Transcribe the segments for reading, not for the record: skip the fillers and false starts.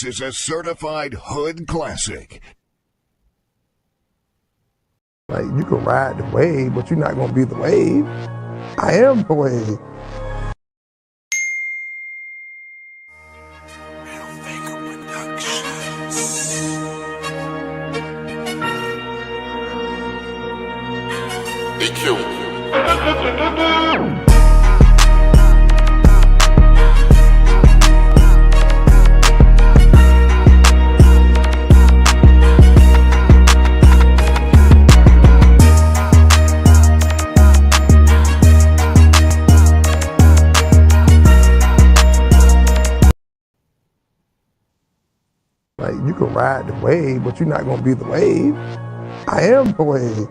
This is a certified hood classic. Like, you can ride the wave, but you're not gonna be the wave. I am the wave. Like, you can ride the wave, but you're not gonna be the wave. I am the wave.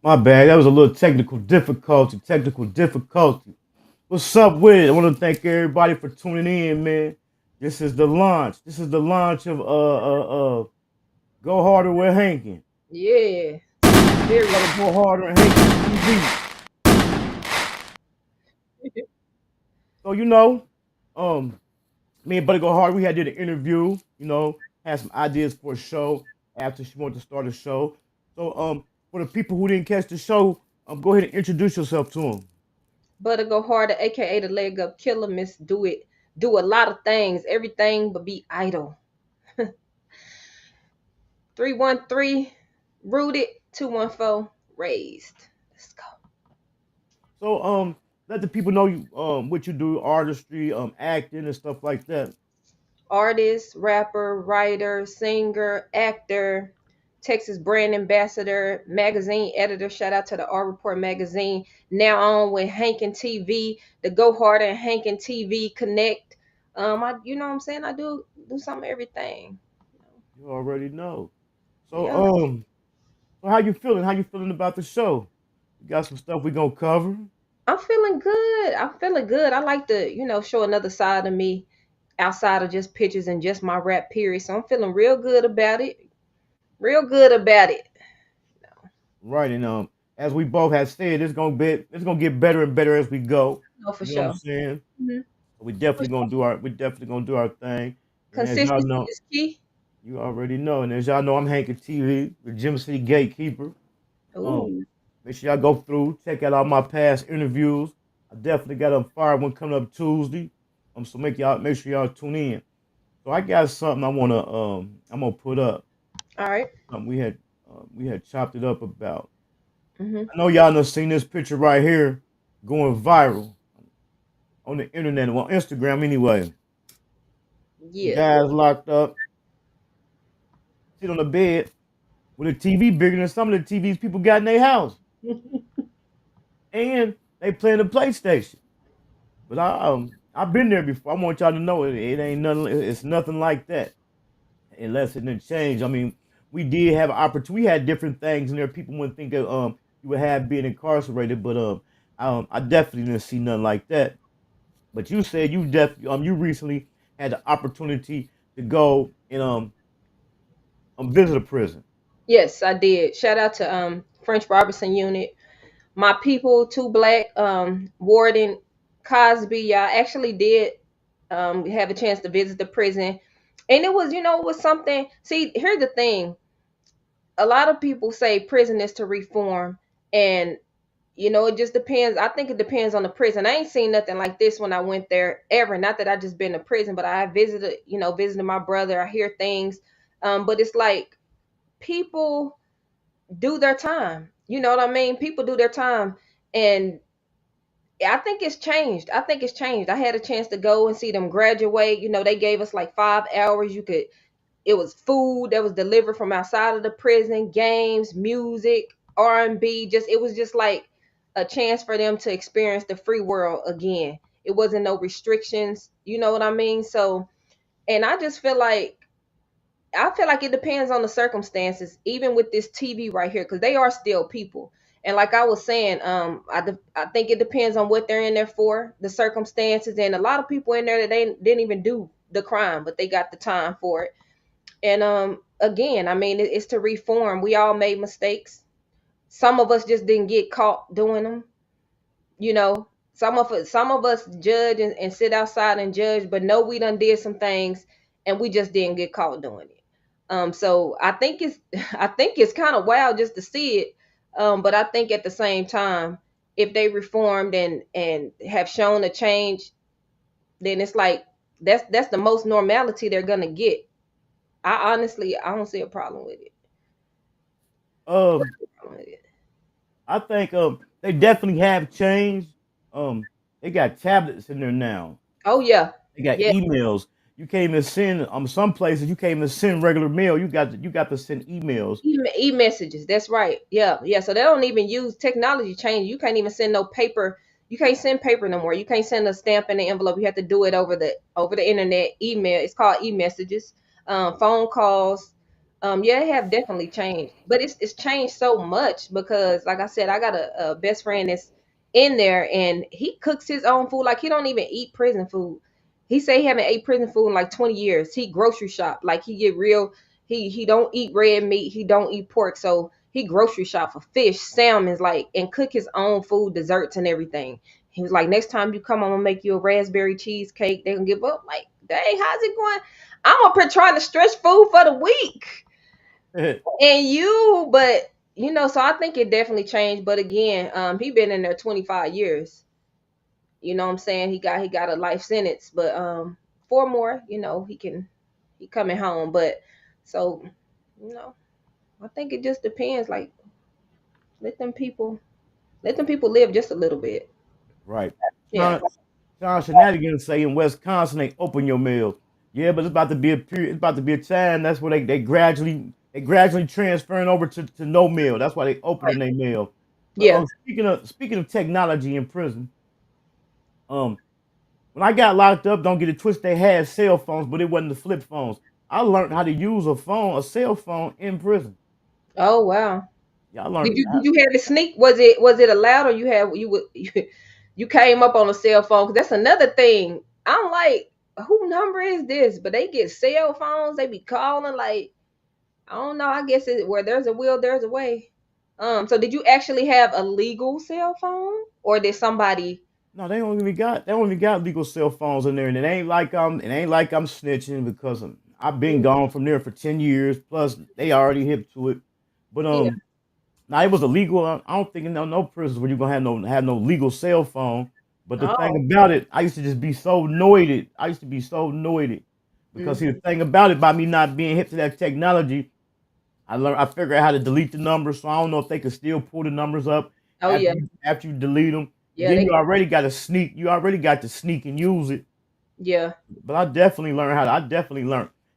My bad. That was a little technical difficulty. What's up with it? I want to thank everybody for tuning in, man. This is the launch. This is the launch of Go Harder with Hankin. Yeah. Very gotta go harder and Hankin TV. So me and Buddy Go Hard, we had did an interview. Had some ideas for a show after she wanted to start a show. So for the people who didn't catch the show, go ahead and introduce yourself to them. Butter Go Harder, aka the leg up killer, Miss Do It. Do a lot of things, everything but be idle. 313 rooted, 214 raised. Let's go. So let the people know you what you do, artistry, acting and stuff like that. Artist, rapper, writer, singer, actor, Texas brand ambassador, magazine editor. Shout out to the Art Report magazine. Now on with Hankin TV, the Go Harder and Hankin TV connect. You know what I'm saying? I do some of everything. You already know. So Yeah. so how you feeling? How you feeling about the show? You got some stuff we gonna cover? I'm feeling good. I like to, show another side of me outside of just pictures and just my rap period. So I'm feeling real good about it. Real good about it. Right, and as we both have said, it's gonna get better and better as we go. Oh, for You know what I'm sure. saying? Hmm. We definitely gonna do our thing. And as y'all Consistency know, is key. you already know. And as y'all know, I'm Hankin TV, the Gym City Gatekeeper. Um, Ooh. Make sure y'all go through, check out all my past interviews. I definitely got a fire one coming up Tuesday. So make sure y'all tune in. So I got something I'm gonna put up. All right. We had chopped it up about. Mm-hmm. I know y'all done seen this picture right here going viral on the internet, well, Instagram anyway. The Yeah. guy's locked up, sit on the bed with a TV bigger than some of the TVs people got in their house, and they playing the PlayStation. But I've been there before. I want y'all to know it ain't nothing. It's nothing like that, unless it didn't change. I mean, we did have an opportunity. We had different things in there. People wouldn't think of you would have being incarcerated, but I definitely didn't see nothing like that. But you said you recently had the opportunity to go and visit a prison. Yes, I did. Shout out to French Robertson unit. My people, two black, Warden Cosby. Y'all actually did have a chance to visit the prison. And it was something. See, here's the thing. A lot of people say prison is to reform, and it just depends. I think it depends on the prison. I ain't seen nothing like this when I went there ever. Not that I just been to prison, but I visited my brother. I hear things. But it's like people do their time. You know what I mean? People do their time. And I think it's changed. I think it's changed. I had a chance to go and see them graduate. You know, they gave us like 5 hours. It was food that was delivered from outside of the prison, games, music, R&B. Just it was just like a chance for them to experience the free world again. It wasn't no restrictions. You know what I mean? So, and I feel like it depends on the circumstances, even with this TV right here, because they are still people. And like I was saying, I think it depends on what they're in there for, the circumstances, and a lot of people in there that they didn't even do the crime, but they got the time for it. And again, I mean, it's to reform. We all made mistakes. Some of us just didn't get caught doing them. You know, some of us judge and sit outside and judge, but no, we done did some things and we just didn't get caught doing it. So I think it's I think it's kind of wild just to see it. But I think at the same time, if they reformed and have shown a change, then it's like that's the most normality they're gonna get. I don't see a problem with it. Um, Problem with it. I think they definitely have changed. They got tablets in there now. Oh yeah, They got yeah. emails. You can't even send some places you can't even send regular mail. You got to send emails. E-messages. That's right. Yeah, yeah. So they don't even use technology change. You can't even send no paper. You can't send paper no more. You can't send a stamp in the envelope. You have to do it over the internet. Email. It's called e-messages. Phone calls. Yeah, they have definitely changed, but it's changed so much because, like I said, I got a best friend that's in there and he cooks his own food. Like he don't even eat prison food. He say he haven't ate prison food in like 20 years. He grocery shop. Like he get real he don't eat red meat. He don't eat pork. So he grocery shop for fish, salmons, like and cook his own food, desserts, and everything. He was like, next time you come, I'm gonna make you a raspberry cheesecake. They gonna give up. Like, dang, how's it going? I'm up here trying to stretch food for the week, and but so I think it definitely changed. But again, he been in there 25 years. You know what I'm saying? He got a life sentence, but 4 more. He coming home. But so you know I think it just depends. Like let them people let them people live just a little bit. Right. Yeah. John, John Shenanigans say in Wisconsin they open your mail. Yeah, but it's about to be a period. It's about to be a time. That's where they gradually transferring over to no mail. That's why they opening their mail. But Yeah. speaking of technology in prison, um, when I got locked up, don't get it twisted. They had cell phones, but it wasn't the flip phones. I learned how to use a cell phone in prison. Oh wow. Yeah, I Did learned. you did you have to sneak? Was it allowed or you came up on a cell phone? 'Cause that's another thing. I'm like, who number is this? But they get cell phones. They be calling like I don't know. I guess where there's a will, there's a way. So did you actually have a legal cell phone, or did somebody? No, they don't even got legal cell phones in there, and it ain't like I'm snitching because I've been gone from there for 10 years. Plus, they already hip to it. But Yeah. now it was illegal. I don't think in no prisons where you gonna have no legal cell phone. But the thing Oh. about it, I used to just be so annoyed. I used to be so annoyed because see the Mhm. thing about it, by me not being hip to that technology, I figured out how to delete the numbers, so I don't know if they could still pull the numbers up Oh after yeah. you delete them. And Yeah. then They. you already got to sneak. You already got to sneak and use it. Yeah. But I definitely learned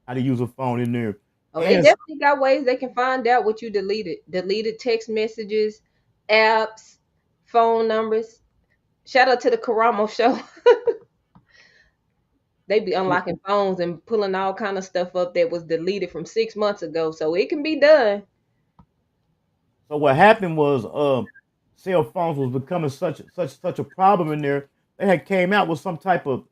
how to use a phone in there. Oh, they And definitely got ways they can find out what you deleted. Deleted text messages, apps, phone numbers. Shout out to the Karamo show. They be unlocking phones and pulling all kind of stuff up that was deleted from 6 months ago. So it can be done. so what happened was, cell phones was becoming such a problem in there. They had came out with some type of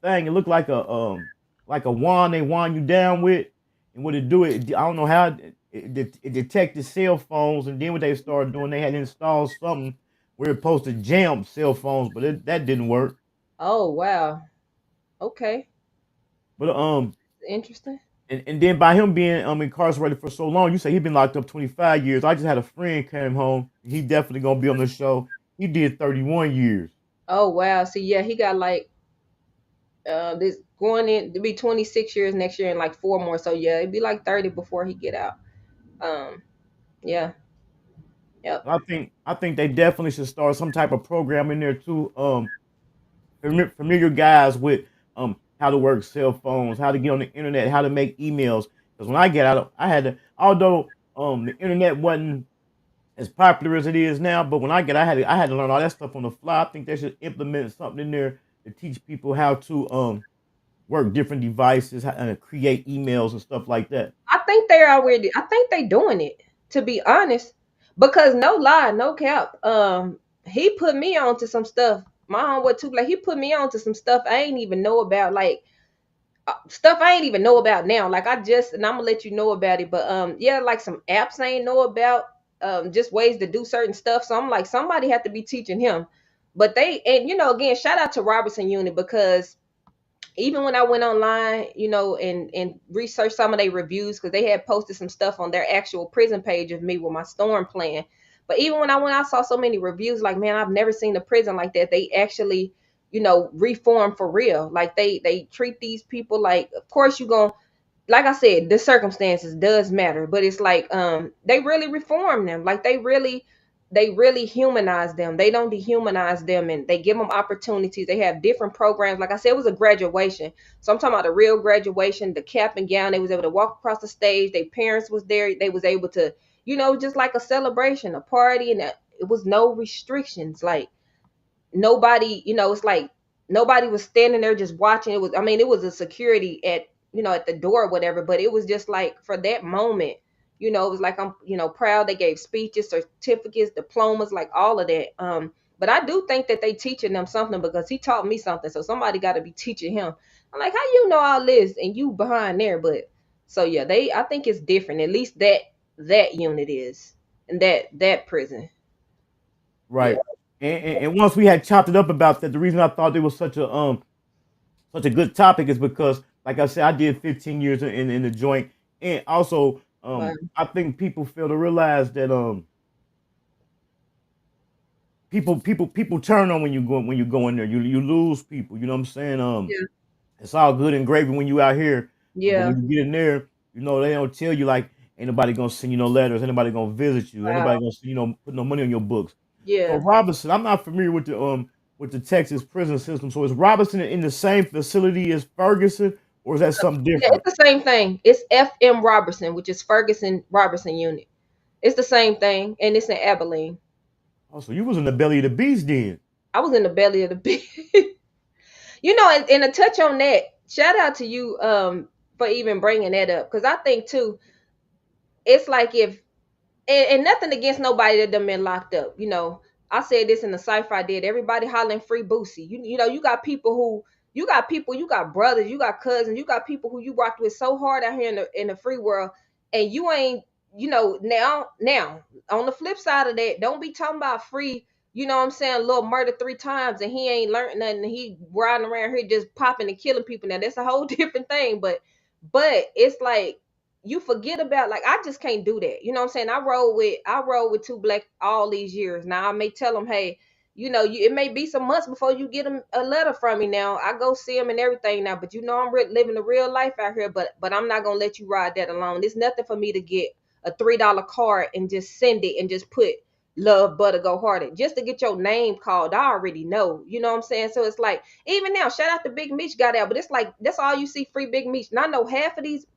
thing. It looked like a wand they wand you down with, and what it do I don't know how it detected cell phones, and then what they started doing, they had installed something where it's supposed to jam cell phones, but that didn't work. Oh wow. Okay. But Interesting. and then by him being incarcerated for so long, you say he been locked up 25 years. I just had a friend came home. He definitely gonna be on the show. He did 31 years. Oh wow. See, yeah, he got like this going in to be 26 years next year and like 4 more. So yeah, it'd be like 30 before he get out. Um, yeah. Yep. I think they definitely should start some type of program in there too. Familiar guys with how to work cell phones, how to get on the internet, how to make emails. Because when I get out, I had to, although the internet wasn't as popular as it is now, but when I had to learn all that stuff on the fly. I think they should implement something in there to teach people how to work different devices, create emails and stuff like that. I think they're already. I think they doing it. To be honest, because no lie, no cap. He put me on to some stuff. My homeboy too. Like he put me on to some stuff I ain't even know about. Like stuff I ain't even know about now. Like I just and I'm gonna let you know about it. But yeah, like some apps I ain't know about. Just ways to do certain stuff. So I'm like, somebody had to be teaching him. But they and again, shout out to Robertson Unit because even when I went online, and researched some of their reviews because they had posted some stuff on their actual prison page of me with my storm plan. But even when I went, I saw so many reviews. Like, man, I've never seen a prison like that. They actually, reform for real. Like they treat these people like, of course you gonna like I said, the circumstances does matter, but it's like they really reform them. Like they really humanize them. They don't dehumanize them and they give them opportunities. They have different programs. Like I said, it was a graduation. So I'm talking about a real graduation, the cap and gown. They was able to walk across the stage. Their parents was there. They was able to, just like a celebration, a party, and it was no restrictions. Like nobody, it's like nobody was standing there just watching. It was a security at the door or whatever, but it was just like for that moment, it was like I'm, proud. They gave speeches, certificates, diplomas, like all of that. But I do think that they teaching them something because he taught me something. So somebody got to be teaching him. I'm like, how you know all this and you behind there? But so yeah, I think it's different. At least that unit is, and that prison. Yeah. Right. And once we had chopped it up about that, the reason I thought it was such a good topic is because, like I said, I did 15 years in the joint, and also Wow. I think people fail to realize that people turn on when you go in there. You lose people. You know what I'm saying? Yeah. It's all good and gravy when you out here, but Yeah. when you get in there, they don't tell you like ain't nobody gonna send you no letters, ain't nobody gonna visit you, ain't nobody Wow. gonna put no money on your books. So Yeah. Robinson, I'm not familiar with the Texas prison system. So is Robinson in the same facility as Ferguson, or is that something Yeah, different? it's the same thing. It's FM Robertson, which is Ferguson Robertson unit. It's the same thing, and it's in Abilene. Oh, so you was in the belly of the beast then. I was in the belly of the beast. And to touch on that, shout out to you for even bringing that up because I think too, it's like if and nothing against nobody that done been locked up. I said this in the cipher I did. Everybody hollering free Boosie. You got brothers, you got cousins, you got people who you rocked with so hard out here in the free world, and you ain't, now on the flip side of that, don't be talking about free. You know what I'm saying? Little murder 3 times and he ain't learned nothing. He riding around here just popping and killing people. Now that's a whole different thing, but it's like you forget about like I just can't do that. You know what I'm saying? I roll with two black all these years. Now I may tell them, hey, it may be some months before you get a letter from me. Now I go see them and everything now, but I'm living the real life out here. But I'm not gonna let you ride that alone. It's nothing for me to get a $3 card and just send it and just put love butter go harder just to get your name called. I already know. You know what I'm saying? So it's like even now, shout out to Big Meech got out, but it's like that's all you see free Big Meech. And I know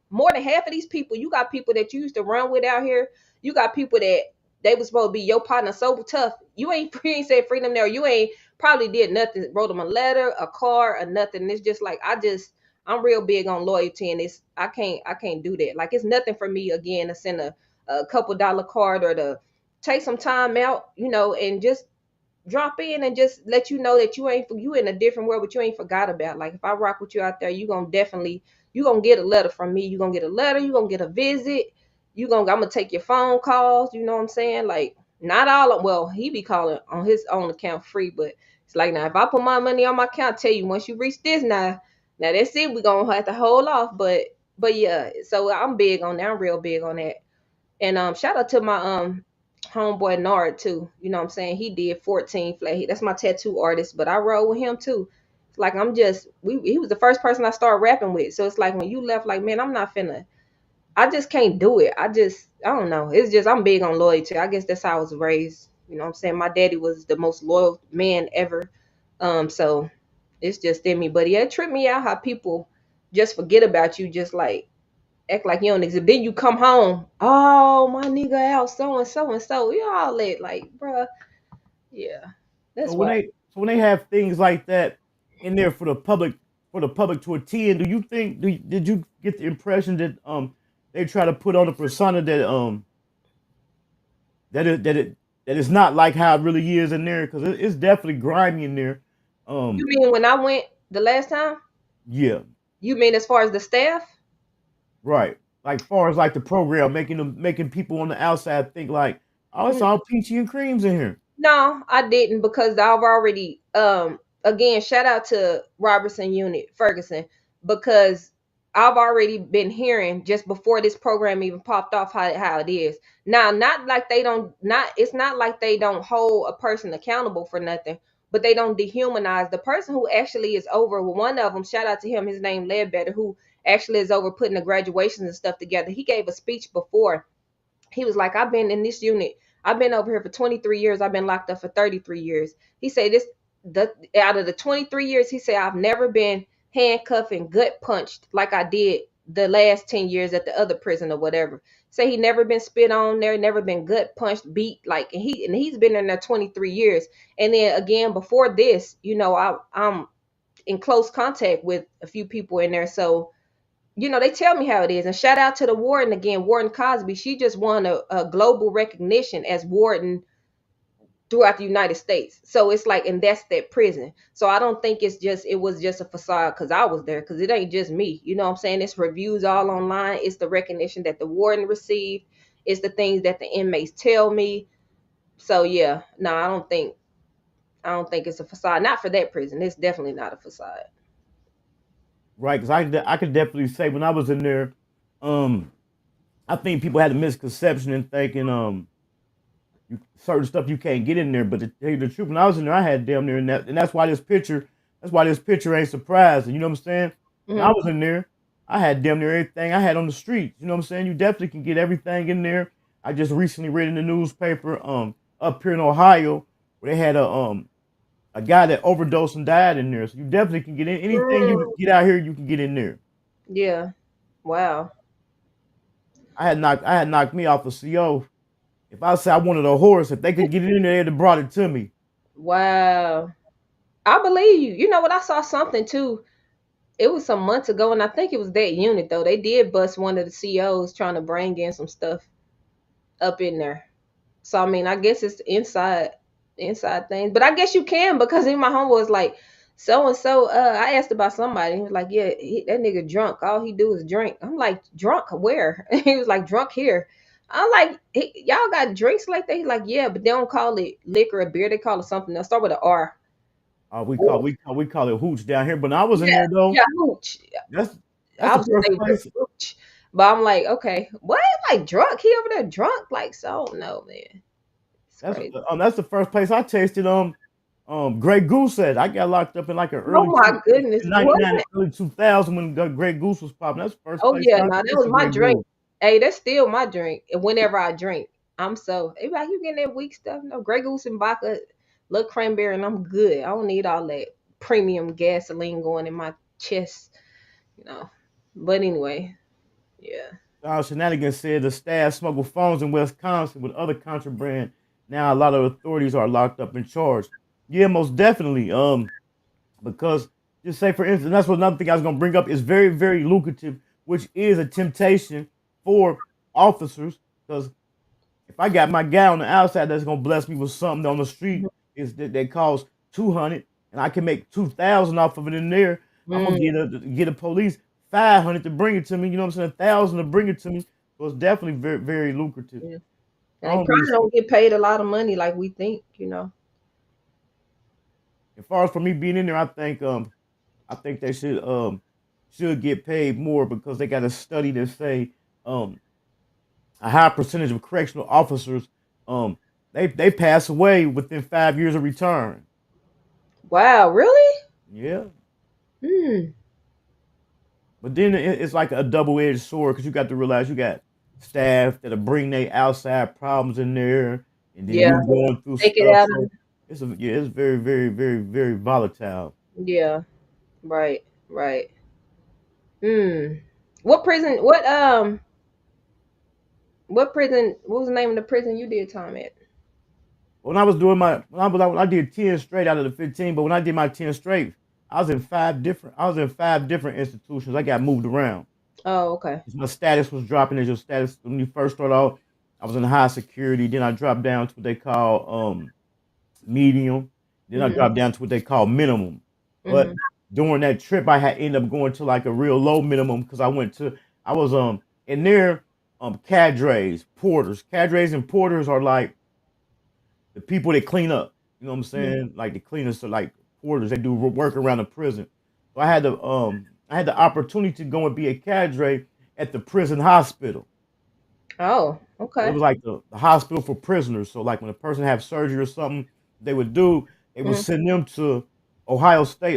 more than half of these people, you got people that you used to run with out here. You got people that they was supposed to be your partner so tough. You ain't free, ain't said freedom there. You ain't probably did nothing, wrote them a letter, a card, or nothing. And it's just like I'm real big on loyalty, and I can't do that. Like it's nothing for me again to send a couple dollar card or to take some time out, and just drop in and just let you know that you in a different world, but you ain't forgot about. Like if I rock with you out there, you gonna get a letter from me. You gonna get a letter. You gonna get a visit. I'm gonna take your phone calls. You know what I'm saying? Like not all of well, he be calling on his own account free, but it's like now if I put my money on my account, I tell you once you reach this now that's it. We gonna have to hold off, but yeah. So I'm big on that. I'm real big on that. And shout out to my homeboy Nard too. You know what I'm saying? He did 14 flat. That's my tattoo artist, but I roll with him too. It's like he was the first person I started rapping with. So it's like when you left, like, man, I'm not finna. I just can't do it. I don't know. It's just I'm big on loyalty. I guess that's how I was raised. You know what I'm saying? My daddy was the most loyal man ever. So it's just in me. But yeah, it tripped me out how people just forget about you, just like act like you don't exist. Then you come home, oh my nigga out, so and so and so. You all that like, bruh. Yeah. So That's when why. they have things like that in there for the public to attend, do you think did you get the impression that they try to put on a persona that that it that it that it's not like how it really is in there, because it's definitely grimy in there. You Um, mean when I went the last time? yeah, You mean as far as the staff? right. Like far as like the program making people on the outside think like, oh, it's all peachy and creams in here. No, I didn't because I've already again shout out to Robertson Unit Ferguson because I've already been hearing just before this program even popped off how it is. Now, not like they don't not it's not like they don't hold a person accountable for nothing, but they don't dehumanize the person who actually is over. One of them, shout out to him, his name Ledbetter, who actually is over putting the graduations and stuff together. He gave a speech before. He was like, I've been in this unit. I've been over here for 23 years. I've been locked up for 33 years. He said the out of the 23 years, he said, I've never been handcuffed and gut punched like I did the last 10 years at the other prison or whatever. Say he never been spit on there, never been gut punched, beat, like, and he's been in there 23 years. And then again, before this, I'm in close contact with a few people in there. So they tell me how it is. And shout out to the warden again, Warden Cosby. She just won a global recognition as warden throughout the United States. So it's like, and that's that prison. So I don't think it was just a facade because I was there, because it ain't just me. You know what I'm saying? It's reviews all online. It's the recognition that the warden received. It's the things that the inmates tell me. So yeah, no, I don't think it's a facade. Not for that prison. It's definitely not a facade. Right, because I could definitely say when I was in there, um, I think people had a misconception in thinking certain stuff you can't get in there. But to tell you the truth, when I was in there, I had damn near, and that's why this picture ain't surprising. You know what I'm saying? When I Mhm. was in there, I had damn near everything I had on the street. You know what I'm saying? You definitely can get everything in there. I just recently read in the newspaper up here in Ohio where they had a guy that overdosed and died in there. So you definitely can get in anything you can Mm, get out here. You can get in there. yeah. Wow. I had knocked me off a CO. If I said I wanted a horse, if they could get it in there, they'd have brought it to me. Wow. I believe you. You know what? I saw something too. It was some months ago, and I think it was that unit though. They did bust one of the COs trying to bring in some stuff up in there. So I mean, I guess it's inside things. But I guess you can, because in my home was like so and so. I asked about somebody. He was like, "Yeah, that nigga drunk. All he do is drink." I'm like, "Drunk where?" He was like, "Drunk here." I'm like, "Y'all got drinks like that?" He's like, "Yeah, but they don't call it liquor or beer. They call it something else. Start with an R." We call it hooch down here. But when I was in Yeah, there though, yeah, hooch. that's that's I the was just first say place. hooch, but I'm like, okay, what? Like drunk? He over there drunk? Like, so no, man, it's crazy. That's the first place I tasted Grey Goose at. I got locked up in like an Oh my goodness, in what? '99, early 2000 when Grey Goose was popping. That's the first Oh place yeah, I no, that was tasted my Grey drink. Goose. Hey, that's still my drink. And whenever I drink, I'm so. They be like, you getting that weak stuff? No, Grey Goose and vodka, little cranberry, and I'm good. I don't need all that premium gasoline going in my chest, you know. But anyway, yeah. Shenanigans said the staff smuggled phones in Wisconsin with other contraband. Now a lot of authorities are locked up and charged. Yeah, most definitely. Because just say for instance, that's what another thing I was gonna bring up is very, very lucrative, which is a temptation for officers. Because if I got my guy on the outside that's gonna bless me with something on the street is that costs 200, and I can make 2,000 off of it in there. I'm gonna Mm, get a police 500 to bring it to me. You know what I'm saying? 1,000 to bring it to me. So it's definitely very, very lucrative. yeah. I And they don't really probably see. don't get paid a lot of money like we think. As far as for me being in there, I think they should get paid more because they got a study that say um a high percentage of correctional officers um they pass away within 5 years of return. Wow, really? Yeah. Hmm. But then it's like a double-edged sword because you got to realize you got staff that'll bring their outside problems in there, and then Yeah. you going through Take it stuff. out So of. it's very, very, very, very volatile. Yeah. Right. Right. Hmm. What prison? What prison? What was the name of the prison you did time at? When I was doing my when I did 10 straight out of the 15, but when I did my 10 straight, I was in 5 different institutions. I got moved around. Oh, okay. 'Cause my status was dropping as your status when you first start out. I was in high security, then I dropped down to what they call medium. Then I Mhm. dropped down to what they call minimum. But Mhm. during that trip, I had ended up going to like a real low minimum because I was in there cadres, porters. Cadres and porters are like the people that clean up. You know what I'm Mhm. saying? Like the cleaners are like porters. They do work around the prison. So I had the opportunity to go and be a cadre at the prison hospital. Oh, So it okay. was like the hospital for prisoners. So like when a person have surgery or something, they would do they would Mhm. send them to Ohio State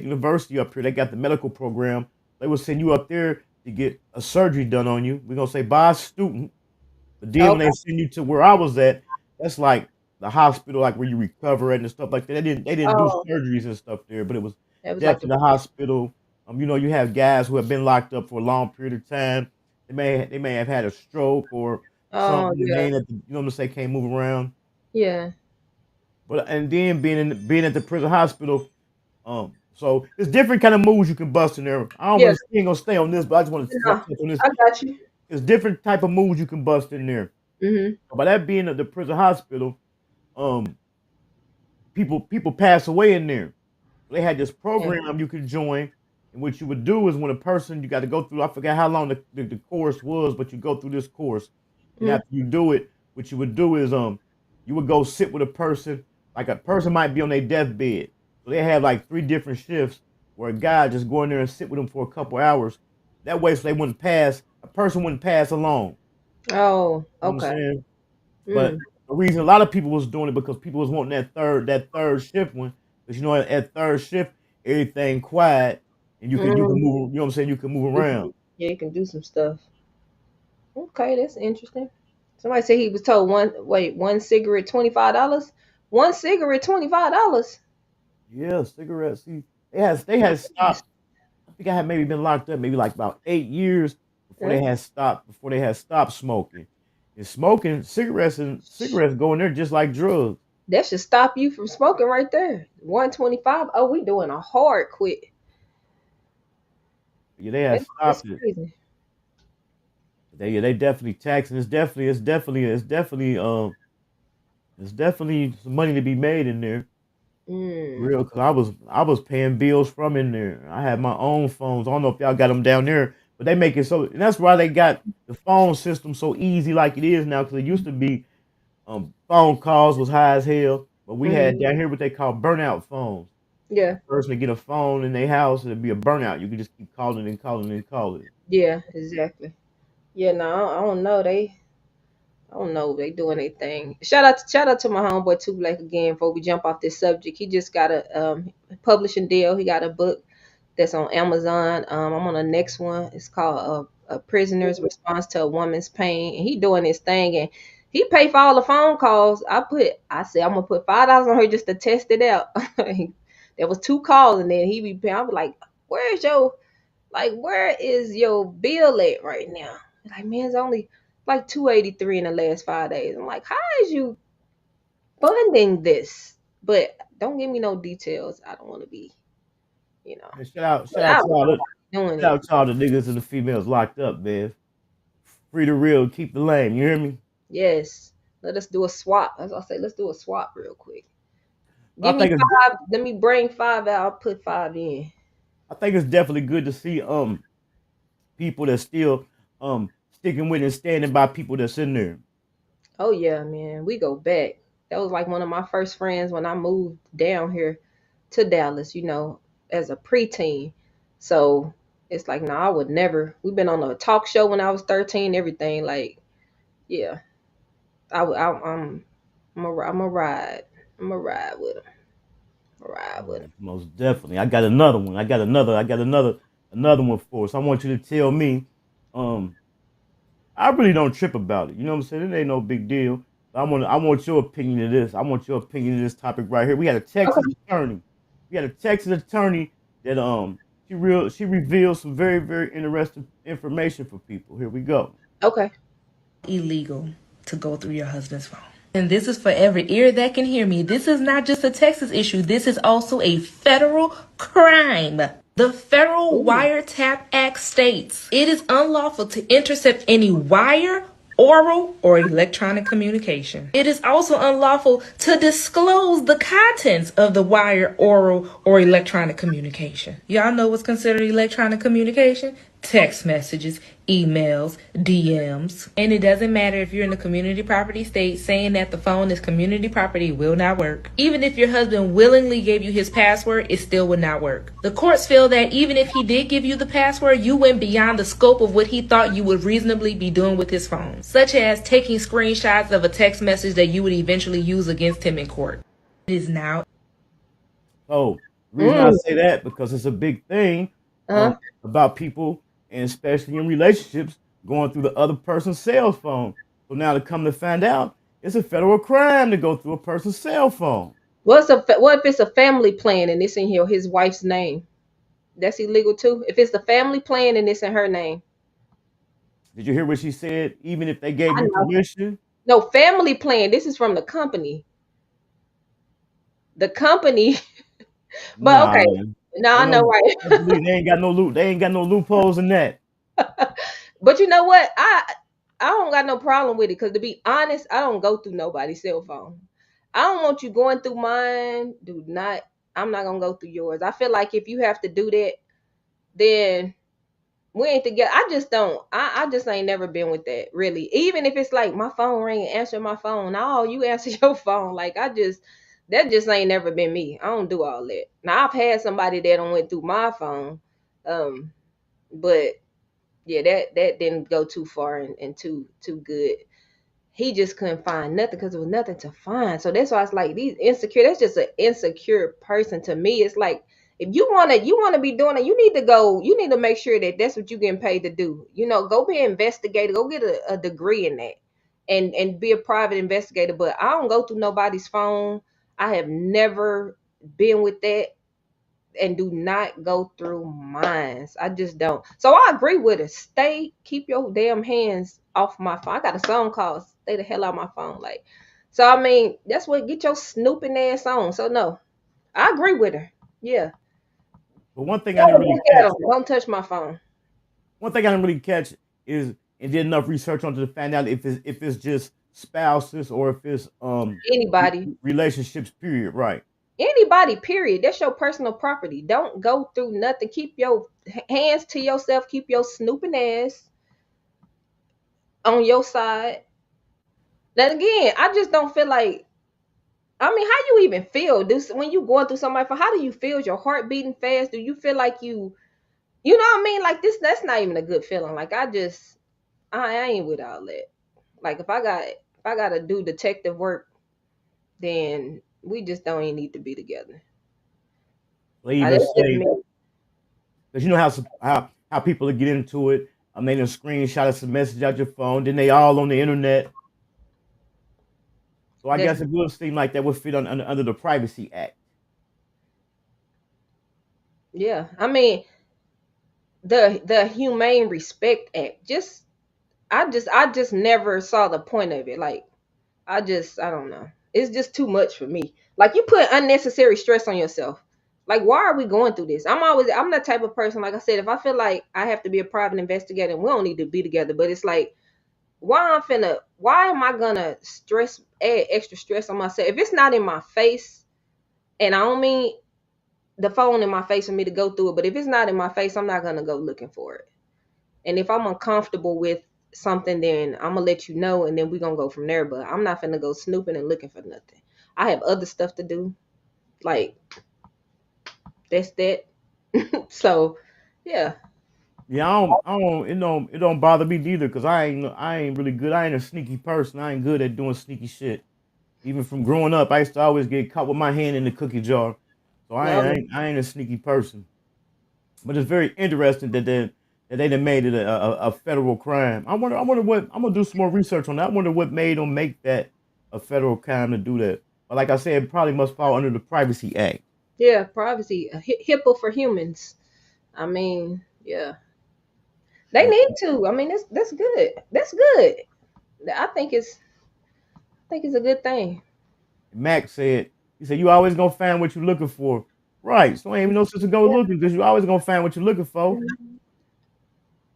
University up here. They got the medical program. They would send you up there to get a surgery done on you. We're gonna say by a student. But then when they Okay. send you to where I was at, that's like the hospital, like where you recover at and stuff like that. They didn't do Oh, surgeries and stuff there, but it was that was like the. definitely the hospital. You have guys who have been locked up for a long period of time. They may have had a stroke or Oh, something, and yeah. they ain't at the, you know what I'm saying, can't move around. Yeah. But and then being at the prison hospital, so there's different kind of moves you can bust in there. I don't Yeah. want to ain't gonna stay on this, but I just want to touch No, on this. I got you. There's different type of moves you can bust in there. Mhm. By that being at the prison hospital, um, people pass away in there. They had this Yeah. program you could join, and what you would do is when a person you got to go through. I forgot how long the course was, but you go through this course, and Mhm. after you do it, what you would do is you would go sit with a person. Like a person might be on their deathbed, so they have like 3 different shifts where a guy just go in there and sit with them for a couple hours. That way, so they wouldn't pass. A person wouldn't pass along. Oh, You know what I'm okay. saying? But Mm. the reason a lot of people was doing it because people was wanting that third shift one. Because at third shift, everything quiet and you can Mm. move, you know what I'm saying? You can move around. Yeah, you can do some stuff. Okay, that's interesting. Somebody said he was told one cigarette $25. One cigarette $25. Yeah, cigarettes. See, they had stopped. I think I had maybe been locked up maybe like about 8 years before they had stopped smoking. And smoking cigarettes go in there just like drugs. That should stop you from smoking right there. 125. Oh, we doing a hard quit. Yeah, they had That's stopped it. crazy. They definitely taxing. It's definitely some money to be made in there. Mm. Real, cause I was paying bills from in there. I had my own phones. I don't know if y'all got them down there, but they make it so, and that's why they got the phone system so easy like it is now. Cause it used to be phone calls was high as hell, but we Hmm. had down here what they call burnout phones. A Yeah. person to get a phone in their house, it'd be a burnout. You could just keep calling and calling and calling. Yeah. Exactly. Yeah. No, I don't know. I don't know. They doing anything. Shout out to my homeboy Two Black again. Before we jump off this subject, he just got a publishing deal. He got a book that's on Amazon. I'm on the next one. It's called a Prisoner's Response to a Woman's Pain, and he doing his thing, and he paid for all the phone calls. I said I'm gonna put $5 on her just to test it out. There was 2 calls, and then he be paying. I'm like, where is your bill at right now? Like, man, it's only like 283 in the last 5 days. I'm like, how is you funding this? But don't give me no details. I don't want to be, you know. And But I don't know why doing shout it. out to all the niggas and the females locked up, man. Free the real, keep the lame. You hear me? Yes. Let us do a swap. As I say, let's do a swap real quick. I Give me think it's five. Let me bring five out. I'll put five in. I think it's definitely good to see people that still sticking with and standing by people that's in there. Oh yeah, man. We go back. That was like one of my first friends when I moved down here to Dallas, as a preteen. So it's like, no, I would never. We've been on a talk show when I was 13, everything. Like, yeah, I'm a ride. I'm a ride with him. Ride with him. Most definitely. I got another. another one for us. I want you to tell me. Um, I really don't trip about it. You know what I'm saying? It ain't no big deal. I want your opinion of this. I want your opinion of this topic right here. We had a Texas Okay. attorney. We had a Texas attorney that she revealed some very very interesting information for people. Here we go. Okay. Illegal to go through your husband's phone. And this is for every ear that can hear me. This is not just a Texas issue. This is also a federal crime. The Federal Ooh. Wiretap Act states it is unlawful to intercept any wire, oral, or electronic communication. It is also unlawful to disclose the contents of the wire, oral, or electronic communication. Y'all know what's considered electronic communication? Text messages, emails, DMs. And it doesn't matter if you're in the community property state, saying that the phone is community property will not work. Even if your husband willingly gave you his password, it still would not work. The courts feel that even if he did give you the password, you went beyond the scope of what he thought you would reasonably be doing with his phone, such as taking screenshots of a text message that you would eventually use against him in court. It is now. So the reason I say that because it's a big thing Uh-huh. about people, and especially in relationships, going through the other person's cell phone. So now to come to find out, it's a federal crime to go through a person's cell phone. What if it's a family plan and it's in his wife's name? That's illegal too. If it's the family plan and it's in her name. Did you hear what she said? Even if they gave I you know. permission? No, family plan. This is from the company. The company. But Nah, okay. man. No, I Ain't know, no right? they ain't got no they ain't got no loopholes in that. But you know what? I don't got no problem with it because to be honest, I don't go through nobody's cell phone. I don't want you going through mine. Do not. I'm not gonna go through yours. I feel like if you have to do that, then we ain't together. I just don't. I just ain't never been with that really. Even if it's like my phone ring and answer my phone. No, you answer your phone. Like that just ain't never been me. I don't do all that. Now I've had somebody that don't went through my phone, um, but yeah, that didn't go too far and too good. He just couldn't find nothing because there was nothing to find. So that's why it's like these insecure. That's just an insecure person to me. It's like if you wanna be doing it, you need to go. You need to make sure that that's what you're getting paid to do. Go be an investigator. Go get a degree in that, and be a private investigator. But I don't go through nobody's phone. I have never been with that and do not go through mines. I just don't. So I agree with it. Keep your damn hands off my phone. I got a song called "Stay the Hell Out My Phone." Like, so I mean, that's what get your snooping ass on. So no, I agree with her. Yeah. But one thing I didn't Don't really look at catch, 'em. Don't touch my phone. one thing I didn't really catch is and did enough research on to find out if it's just spouses or if it's Anybody. relationships. Period. Right. Anybody, period. That's your personal property. Don't go through nothing. Keep your hands to yourself. Keep your snooping ass on your side. Then again, I just don't feel like I mean, how you even feel? When you going through somebody for how do you feel? Is your heart beating fast? Do you feel like you know what I mean? Like this, that's not even a good feeling. Like I ain't with all that. Like if I gotta do detective work, then we just don't even need to be together. They even That's just say me. because you know how people get into it. I made a screenshot of some message out your phone. Then they all on the internet. So I That's guess it would seem like that would fit under the Privacy Act. yeah. I mean the Humane Respect Act. I just never saw the point of it. Like I don't know. It's just too much for me. Like you put unnecessary stress on yourself. Like why are we going through this? I'm the type of person, like I said, if I feel like I have to be a private investigator, we don't need to be together. But it's like why am I gonna add extra stress on myself? If it's not in my face, and I don't mean the phone in my face for me to go through it, but if it's not in my face, I'm not gonna go looking for it. And if I'm uncomfortable with something, then I'm gonna let you know, and then we're gonna go from there. But I'm not gonna go snooping and looking for nothing. I have other stuff to do. Like that's that. So yeah. Yeah, it don't bother me neither because I ain't really good. I ain't a sneaky person. I ain't good at doing sneaky shit. Even from growing up, I used to always get caught with my hand in the cookie jar. So No. I ain't a sneaky person. But it's very interesting that they done made it a federal crime. I wonder what I'm gonna do some more research on that. I wonder what made them make that a federal crime to do that. But like I said, it probably must fall under the Privacy Act. Yeah, privacy, HIPAA for humans. I mean, yeah, they And need to. I mean, that's good. That's good. I think it's a good thing. Mac said, he said, you always gonna find what you're looking for. Right. So ain't even no sense to go Yeah. looking because you always gonna find what you're looking for.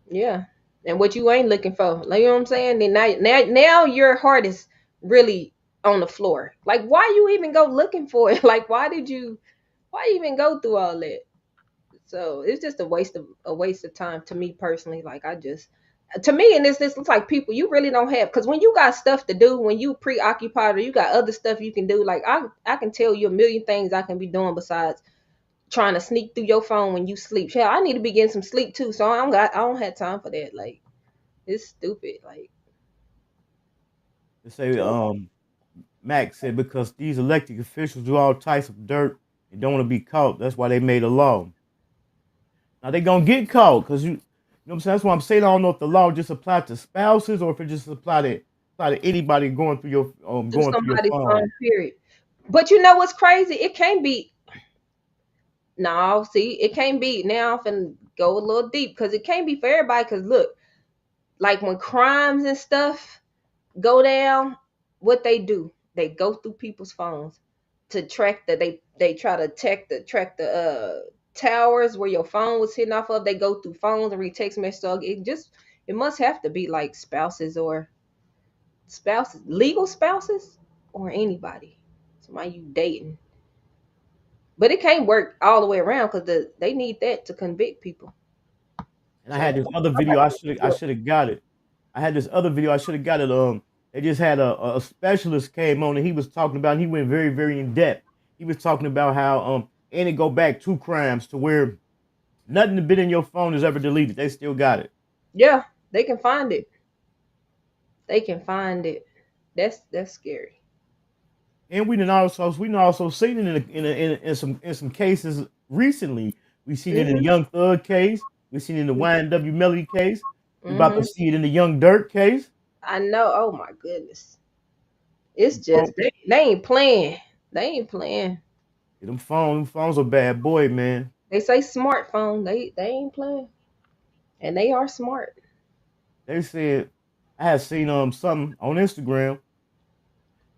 Yeah. And what you ain't looking for. Like, you know what I'm saying? Then now your heart is really on the floor. Like, why you even go looking for it? Like, why you even go through all that? So it's just a waste of time to me personally. Like, I just, to me, and this looks like people you really don't have, because when you got stuff to do, when you preoccupied or you got other stuff you can do, like I can tell you a million things I can be doing besides trying to sneak through your phone when you sleep. Hell, I need to be getting some sleep too, so I don't have time for that. Like, it's stupid. Like, They say, Mac said, because these elected officials do all types of dirt and don't want to be caught. That's why they made a law. Now they gonna get caught because you know what I'm saying. That's why I'm saying I don't know if the law just applied to spouses or if it just apply to anybody through going through your somebody's phone, phone. period. But you know what's crazy? It can't be. No, see, it can't be. Now I'm finna go a little deep because it can't be for everybody. Because look, like when crimes and stuff go down, what they do, they go through people's phones to track they try to track the towers where your phone was hitting off of. They go through phones and read text messages. So it must have to be like spouses, legal spouses, or anybody, somebody you dating. But it can't work all the way around because they need that to convict people. And I So had this other video. I should have got it. I had this other video. I should have got it. They just had a specialist came on and he was talking about. And he went very very in depth. He was talking about how and it go back two crimes to where nothing that been in your phone is ever deleted. They still got it. yeah, they can find it. They can find it. That's scary. And we done also seen it in some cases recently. We seen it in the Hmm. Young Thug case. We seen it in the YNW Melody case. We about to Hmm. see it in the Young Dirt case. I know. Oh my goodness. It's Phone- just they ain't playing. They ain't playing. them phones are bad boy, man. They say smartphone. They ain't playing. And they are smart. They said I had seen something on Instagram.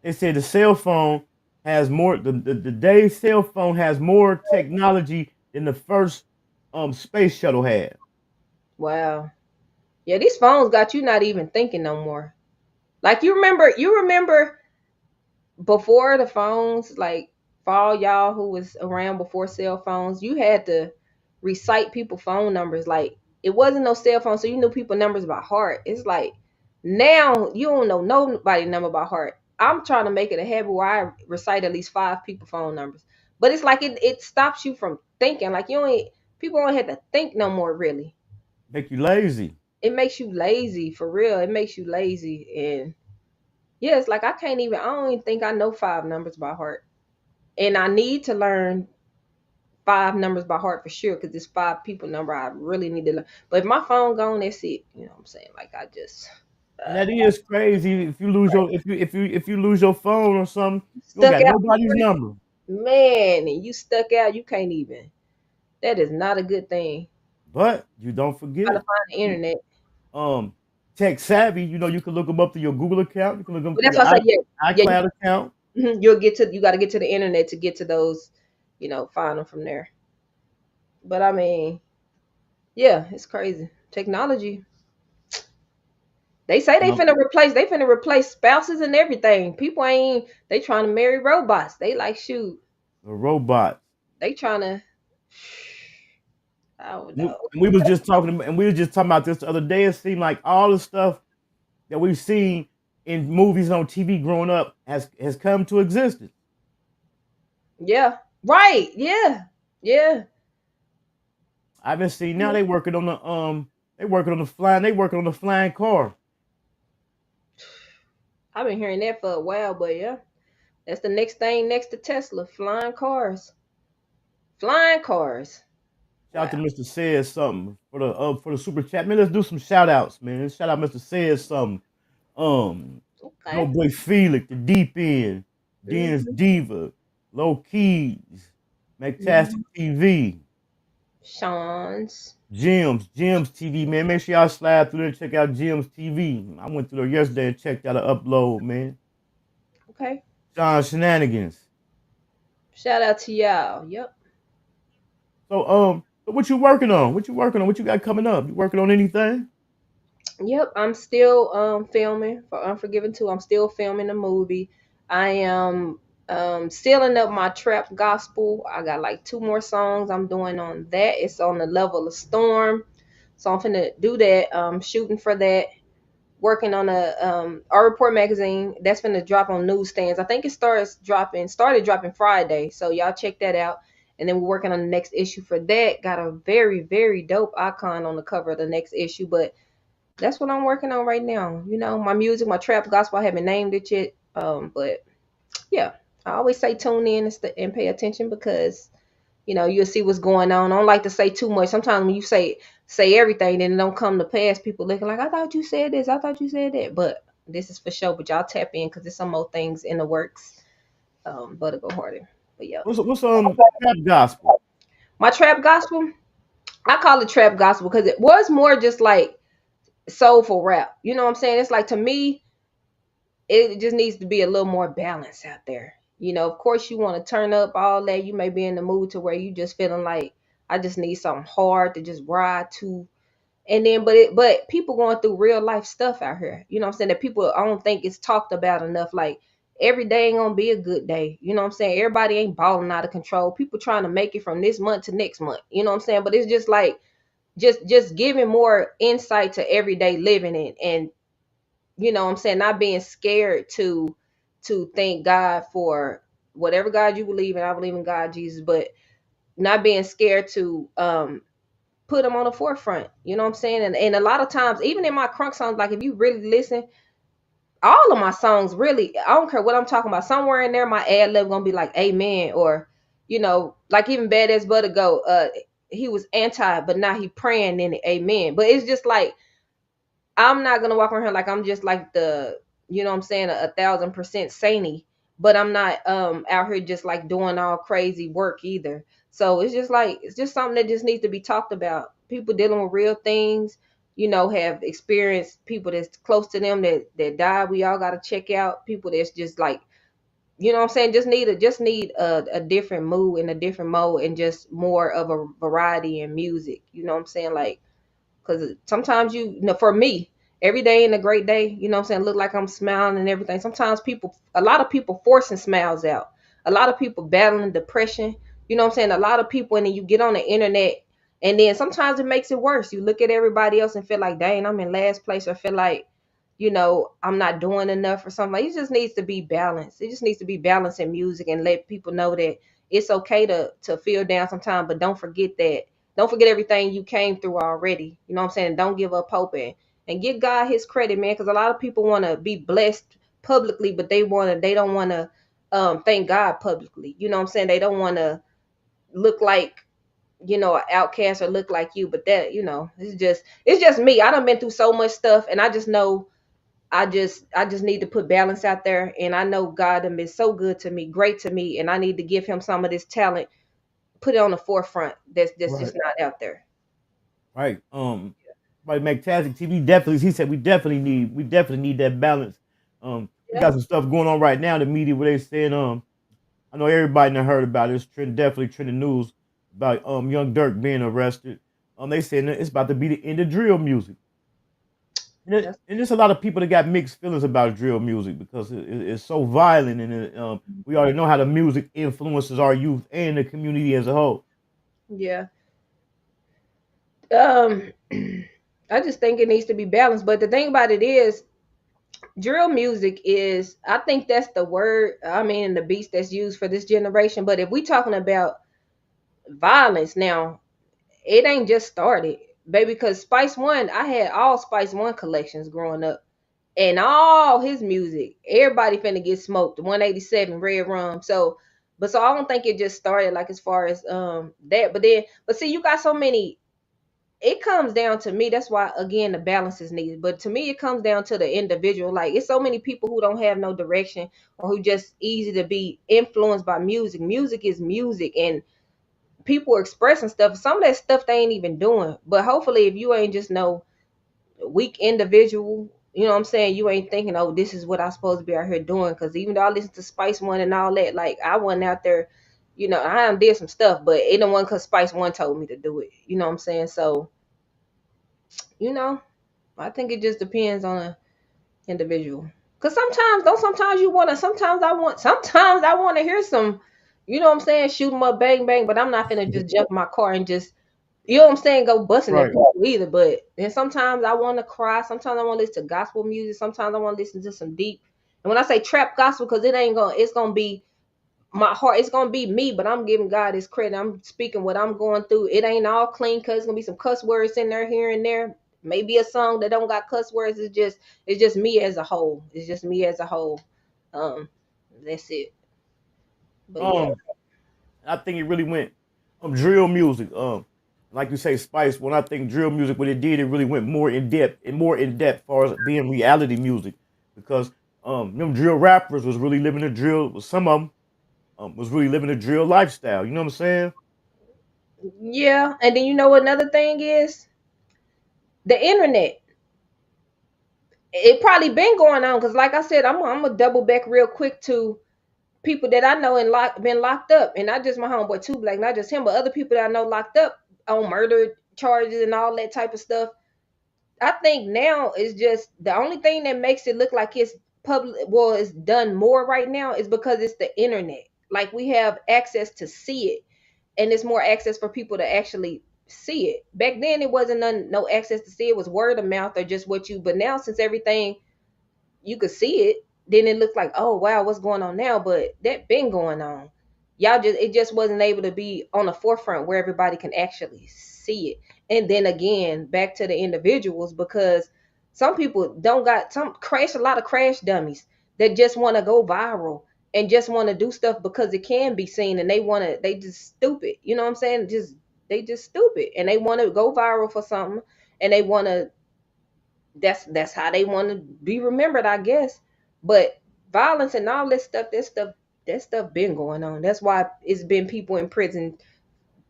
They said the cell phone has more the day's cell phone has more technology than the first space shuttle had. Wow. Yeah, these phones got you not even thinking no more. Like, you remember before the phones, like, for all y'all who was around before cell phones, you had to recite people phone numbers. Like, it wasn't no cell phone, so you knew people numbers by heart. It's like now you don't know nobody number by heart. I'm trying to make it a habit where I recite at least 5 people phone numbers. But it's like it stops you from thinking. Like, you ain't people don't have to think no more really. Make you lazy. It makes you lazy for real. It makes you lazy. And yeah, it's like I don't even think I know 5 numbers by heart. And I need to learn 5 numbers by heart for sure, because this 5 people number I really need to learn. But if my phone gone, that's it. You know what I'm saying? Like, I just And uh, that is crazy. If you lose your if you lose your phone or something, you don't stuck got out, nobody's number. man, and you stuck out, you can't even. That is not a good thing. But you don't Gotta forget, find the you internet. um tech savvy. You can look them up through your Google account. You can look them But through that's your why I say, yeah, yeah, iCloud account. you got to get to the internet to get to those, find them from there. But I mean, yeah, it's crazy. Technology. Um, They finna replace spouses and everything. People ain't they trying to marry robots. They like, shoot. a robot. They trying to I don't And know. we was just talking about this the other day. It seemed like all the stuff that we've seen in movies and on TV growing up has come to existence. Yeah. Right. Yeah. Yeah. I've been seeing now they working on the flying car. I've been hearing that for a while, but yeah. That's the next thing next to Tesla. Flying cars. Flying cars. Shout out to Wow. Mr. Says Something for the super chat. Man, let's do some shout outs, man. Let's shout out Mr. Says Something. No Okay. boy Felix, the deep end, Dennis Hmm. Diva, Low Keys, Mactastic Hmm. TV, Sean's. Gems TV, man. Make sure y'all slide through there and check out Gems TV. I went through there yesterday and checked out an upload, man. Okay. John Shenanigans. Shout out to y'all. Yep. So what you working on? What you working on? What you got coming up? You working on anything? Yep, I'm still filming for Unforgiven 2. I'm still filming the movie. I am sealing up my trap gospel. I got like two more songs I'm doing on that. It's on the level of storm. So I'm finna do that. Shooting for that. Working on our report magazine. That's finna drop on newsstands. I think it started dropping Friday. So y'all check that out. And then we're working on the next issue for that. Got a very, very dope icon on the cover of the next issue. But that's what I'm working on right now. You know, my music, my trap gospel, I haven't named it yet. But yeah, I always say tune in and pay attention because you'll see what's going on. I don't like to say too much. Sometimes when you say everything, then it don't come to pass. People looking like, I thought you said this, I thought you said that. But this is for sure. But y'all tap in because there's some more things in the works. But to go harder. But yeah, What's trap gospel? my trap gospel, I call it trap gospel because it was more just like soulful rap. You know what I'm saying? It's like to me, it just needs to be a little more balance out there. Of course you want to turn up all that. You may be in the mood to where you just feeling like I just need something hard to just ride to. And then but people going through real life stuff out here. You know what I'm saying? That people I don't think it's talked about enough. Like every day ain't gonna be a good day. You know what I'm saying? Everybody ain't balling out of control. People trying to make it from this month to next month. You know what I'm saying? But it's just like just giving more insight to everyday living and what I'm saying, not being scared to thank God for whatever God you believe in. I believe in God, Jesus, but not being scared to put him on the forefront. You know what I'm saying? And a lot of times, even in my crunk songs, like if you really listen, all of my songs really, I don't care what I'm talking about. Somewhere in there, my ad lib gonna be like amen, or like even Badass Butter go, he was anti, but now he praying in it, amen. But it's just like I'm not gonna walk around here like I'm just like what I'm saying, a 1,000% saintly, but I'm not out here just like doing all crazy work either. So it's just something that just needs to be talked about. People dealing with real things, have experienced people that's close to them that died. We all gotta check out people that's just like, what I'm saying, just need a different mood and a different mode and just more of a variety in music. You know what I'm saying? Like because sometimes for me, every day ain't a great day. You know what I'm saying? Look like I'm smiling and everything. Sometimes a lot of people forcing smiles out. A lot of people battling depression. You know what I'm saying? A lot of people, and then you get on the internet, and then sometimes it makes it worse. You look at everybody else and feel like, dang, I'm in last place, or feel like, I'm not doing enough or something. Like, it just needs to be balanced. It just needs to be balanced in music and let people know that it's okay to feel down sometimes, but don't forget everything you came through already. You know what I'm saying? Don't give up hope and give God his credit, man, because a lot of people want to be blessed publicly, but they don't want to thank God publicly. You know what I'm saying? They don't want to look like an outcast or look like you, but that it's just me. I done been through so much stuff, and I just know I just need to put balance out there, and I know God done been so good to me, great to me, and I need to give him some of this talent, put it on the forefront. That's Right. just not out there. Right. Like Mactastic TV definitely. He said we definitely need that balance. We Yeah. got some stuff going on right now in the media where they saying I know everybody done heard about it. It's definitely trending news about Young Dirk being arrested. They saying that it's about to be the end of drill music. That's And there's a lot of people that got mixed feelings about drill music because it's so violent, and we already know how the music influences our youth and the community as a whole. yeah. Um, I just think it needs to be balanced. But the thing about it is, drill music is, I think that's the word. I mean, the beats that's used for this generation. But if we talking about violence now, it ain't just started, baby. Because Spice One, I had all Spice One collections growing up, and all his music, everybody finna get smoked. 187 Red Rum. So But so I don't think it just started like as far as that. But see, you got so many. It comes down to me. That's why again the balance is needed. But to me, it comes down to the individual. Like it's so many people who don't have no direction or who just easy to be influenced by music. Music is music, and people are expressing stuff. Some of that stuff they ain't even doing. But hopefully, if you ain't just no weak individual, you know what I'm saying, you ain't thinking, oh, this is what I'm supposed to be out here doing. Because even though I listen to Spice One and all that, like I wasn't out there, I done did some stuff, but it don't want because Spice One told me to do it. You know what I'm saying? So, you know, I think it just depends on a individual. Cause sometimes you wanna, sometimes I wanna hear some, you know what I'm saying, shoot 'em up, bang bang, but I'm not gonna just jump in my car and just, you know what I'm saying, go busting at Right. people either. But then sometimes I wanna cry, sometimes I wanna listen to gospel music, sometimes I wanna listen to some deep. And when I say trap gospel, cause it's gonna be my heart, it's gonna be me, but I'm giving God his credit. I'm speaking what I'm going through. It ain't all clean cause it's gonna be some cuss words in there here and there. Maybe a song that don't got cuss words. It's just me as a whole. It's just me as a whole. Um, that's it. But yeah. Um, I think it really went drill music. Like you say, Spice. When I think drill music, what it did, it really went more in depth, as far as being reality music, because them drill rappers was really living the drill. Some of them was really living the drill lifestyle. You know what I'm saying? Yeah. And then you know what another thing is? The internet. It probably been going on because like I said, I'm gonna double back real quick to people that I know and been locked up, and not just my homeboy Two Black, not just him, but other people that I know locked up on murder charges and all that type of stuff. I think now is just the only thing that makes it look like it's public. Well, it's done more right now is because it's the internet. Like we have access to see it, and it's more access for people to actually see it. Back then, it wasn't no access to see it. It was word of mouth or just what you. But now, since everything you could see it, then it looked like, oh wow, what's going on now? But that been going on. It just wasn't able to be on the forefront where everybody can actually see it. And then again, back to the individuals, because some people don't got a lot of crash dummies that just want to go viral and just want to do stuff because it can be seen, and they just stupid. You know what I'm saying? They just stupid and they want to go viral for something, and they want to that's how they want to be remembered, I guess. But violence and all this stuff, that stuff been going on. That's why it's been people in prison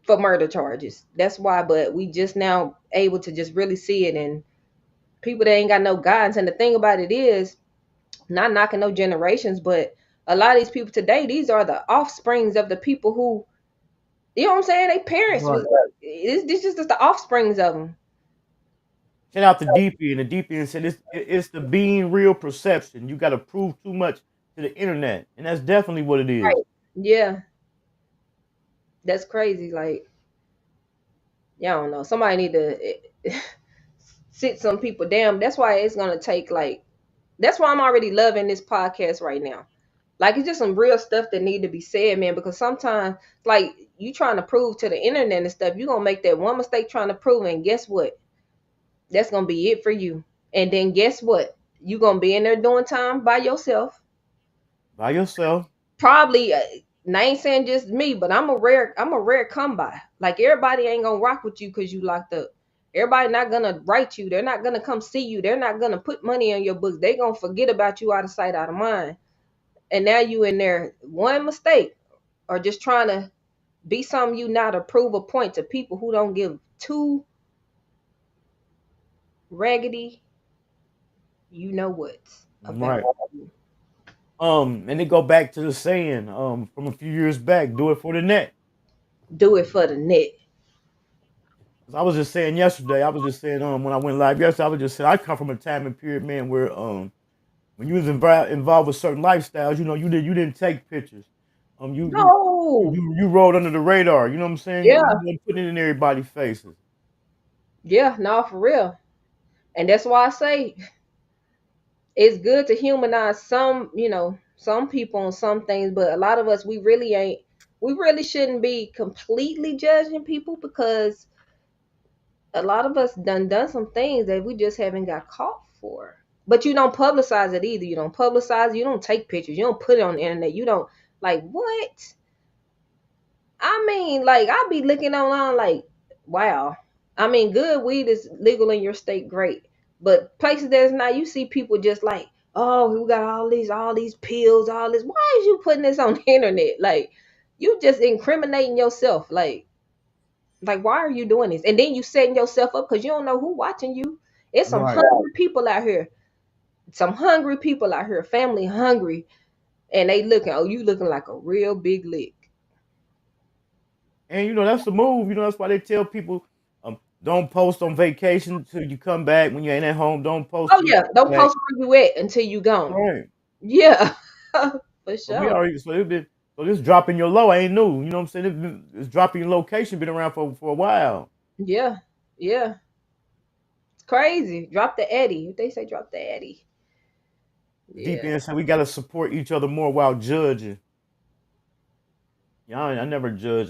for murder charges. That's why, but we just now able to just really see it, and people that ain't got no guidance. And the thing about it is, not knocking no generations, but a lot of these people today, these are the offsprings of the people who, you know what I'm saying, they parents Right. was, this is just the offsprings of them. Shout out to DP, and the DP said it's the being real perception. You got to prove too much to the internet, and that's definitely what it is. Right. Yeah, that's crazy. Like, yeah, I don't know. Somebody need to sit some people down. That's why it's gonna take like. That's why I'm already loving this podcast right now. Like it's just some real stuff that need to be said, man. Because sometimes, like you trying to prove to the internet and stuff, you gonna make that one mistake trying to prove, and guess what? That's gonna be it for you. And then guess what? You gonna be in there doing time by yourself. By yourself. Probably, and I ain't saying just me, but I'm a rare come by. Like everybody ain't gonna rock with you because you locked up. Everybody not gonna write you. They're not gonna come see you. They're not gonna put money on your books. They gonna forget about you out of sight, out of mind. And now you in there one mistake or just trying to be something you not, or prove a point to people who don't give two raggedy, you know what about Right. you. And they go back to the saying from a few years back, do it for the net. Do it for the net. 'Cause I was just saying yesterday, I was just saying when I went live yesterday, I was just saying I come from a time and period, man, where when you was involved with certain lifestyles, you didn't take pictures. You you No. you rolled under the radar. You know what I'm saying? You Yeah. wasn't putting it in everybody's faces. Yeah. No, for real. And that's why I say it's good to humanize some people on some things, but a lot of us, we really shouldn't be completely judging people because a lot of us done some things that we just haven't got caught for. But you don't publicize it either. You don't publicize, you don't take pictures, you don't put it on the internet, you don't, like, what? I mean, like I be looking online like, wow. I mean, good weed is legal in your state, great. But places that's not, you see people just like, oh, we got all these pills, all this. Why is you putting this on the internet? Like, you just incriminating yourself. Like why are you doing this? And then you setting yourself up because you don't know who watching you. It's some Right. hungry people out here. Some hungry people out here, family hungry, and they looking. Oh, you looking like a real big lick. And that's the move. That's why they tell people, don't post on vacation till you come back. When you ain't at home, don't post Oh till you yeah, come don't back. post where you at until you gone. Right. Yeah, for So we sure. already so this dropping your low ain't new. You know what I'm saying? This dropping your location been around for a while. Yeah, yeah. It's crazy. Drop the Eddie. They say drop the Eddie. Deep Yeah, inside, we gotta support each other more while judging. Yeah, I never judge.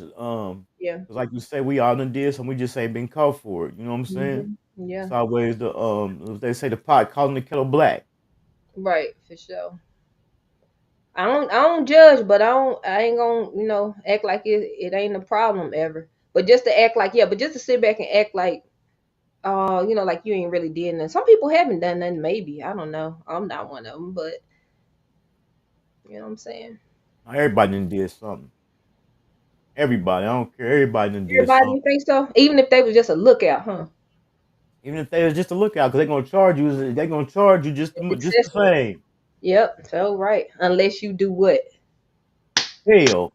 yeah. 'Cause like you say, we all done did something. We just ain't been caught for it. You know what I'm saying? Yeah, It's always they say the pot calling the kettle black. right, for sure. I don't judge, but I ain't gonna, act like it ain't a problem ever. But just to act like, yeah, but just to sit back and act like, like you ain't really did nothing. Some people haven't done nothing, maybe. I don't know. I'm not one of them, but you know what I'm saying? Now, everybody done did something. Everybody, I don't care. Everybody done did Everybody, something. you think so? Even if they was just a lookout, huh? Even if they was just a lookout, because they're gonna charge you. They're gonna charge you just the Excessive. same. Yep, so right. Unless you do what? Hell,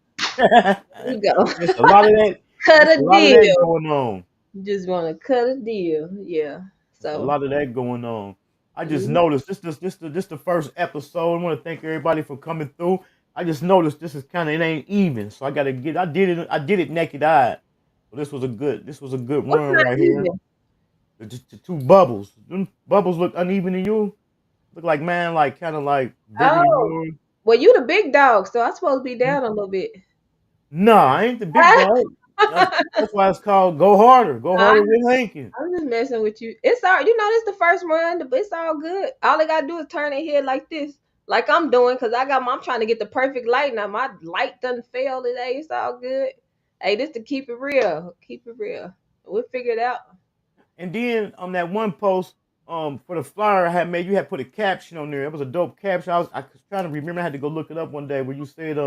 You go. it's a lot of that. Cut It's a a lot of that deal. going on. You just want to cut a deal. Yeah. It's a So, lot of that going on. I just mhm. noticed this the first episode. I want to thank everybody for coming through. I just noticed this is kind of it ain't even, so I gotta get. I did it naked eye. So this was a good What's run not right here. even? Just the two bubbles. Them bubbles look uneven in you. Look like man, like kind of like bigger than Oh, yours. well, you the big dog, so I supposed to be down a little bit. Nah, I ain't the big dog. That's why it's called Go Harder. Go I- Harder with Hankin. I'm just messing with you. It's all, this the first run, but it's all good. All they gotta do is turn their head like this, like I'm doing, cause I'm trying to get the perfect light. Now my light doesn't fail today. It's all good. Hey, this to keep it real. Keep it real. We'll figure it out. And then on that one post, for the flyer I had made, you had put a caption on there. It was a dope caption. I was trying to remember. I had to go look it up one day where you said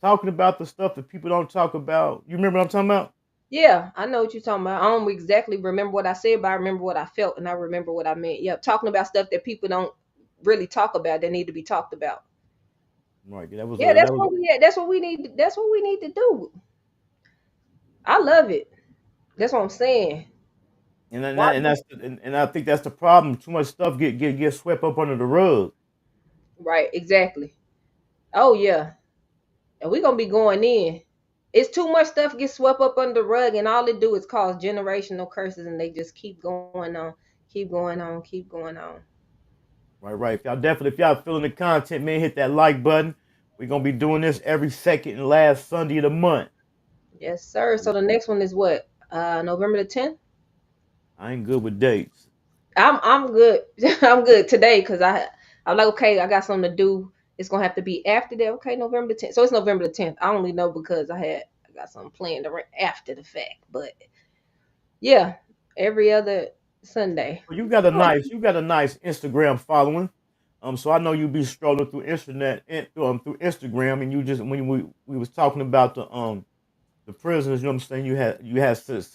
talking about the stuff that people don't talk about. You remember what I'm talking about? Yeah, I know what you're talking about. I don't exactly remember what I said, but I remember what I felt and I remember what I meant. Yeah, talking about stuff that people don't really talk about that need to be talked about. Right. That was Yeah, a that's that was, what we that's what we need. That's what we need to do. I love it. That's what I'm saying. Why? and I think that's the problem. Too much stuff get swept up under the rug. Right, exactly. Oh yeah, and we're gonna be going in. It's too much stuff gets swept up under the rug, and all it do is cause generational curses, and they just keep going on, keep going on, keep going on. Right, right. If y'all feeling the content, man, hit that like button. We're gonna be doing this every second and last Sunday of the month. Yes, sir. So the next one is what? November the 10th. I ain't good with dates. I'm good. I'm good today because I'm like, okay, I got something to do. It's gonna have to be after that. Okay, November the 10th. So it's November the 10th. I only know because I got something planned after the fact. But yeah, every other Sunday. Well, you got a nice Instagram following. So I know you be strolling through through Instagram, and you just when we was talking about the prisoners, you know what I'm saying? You had said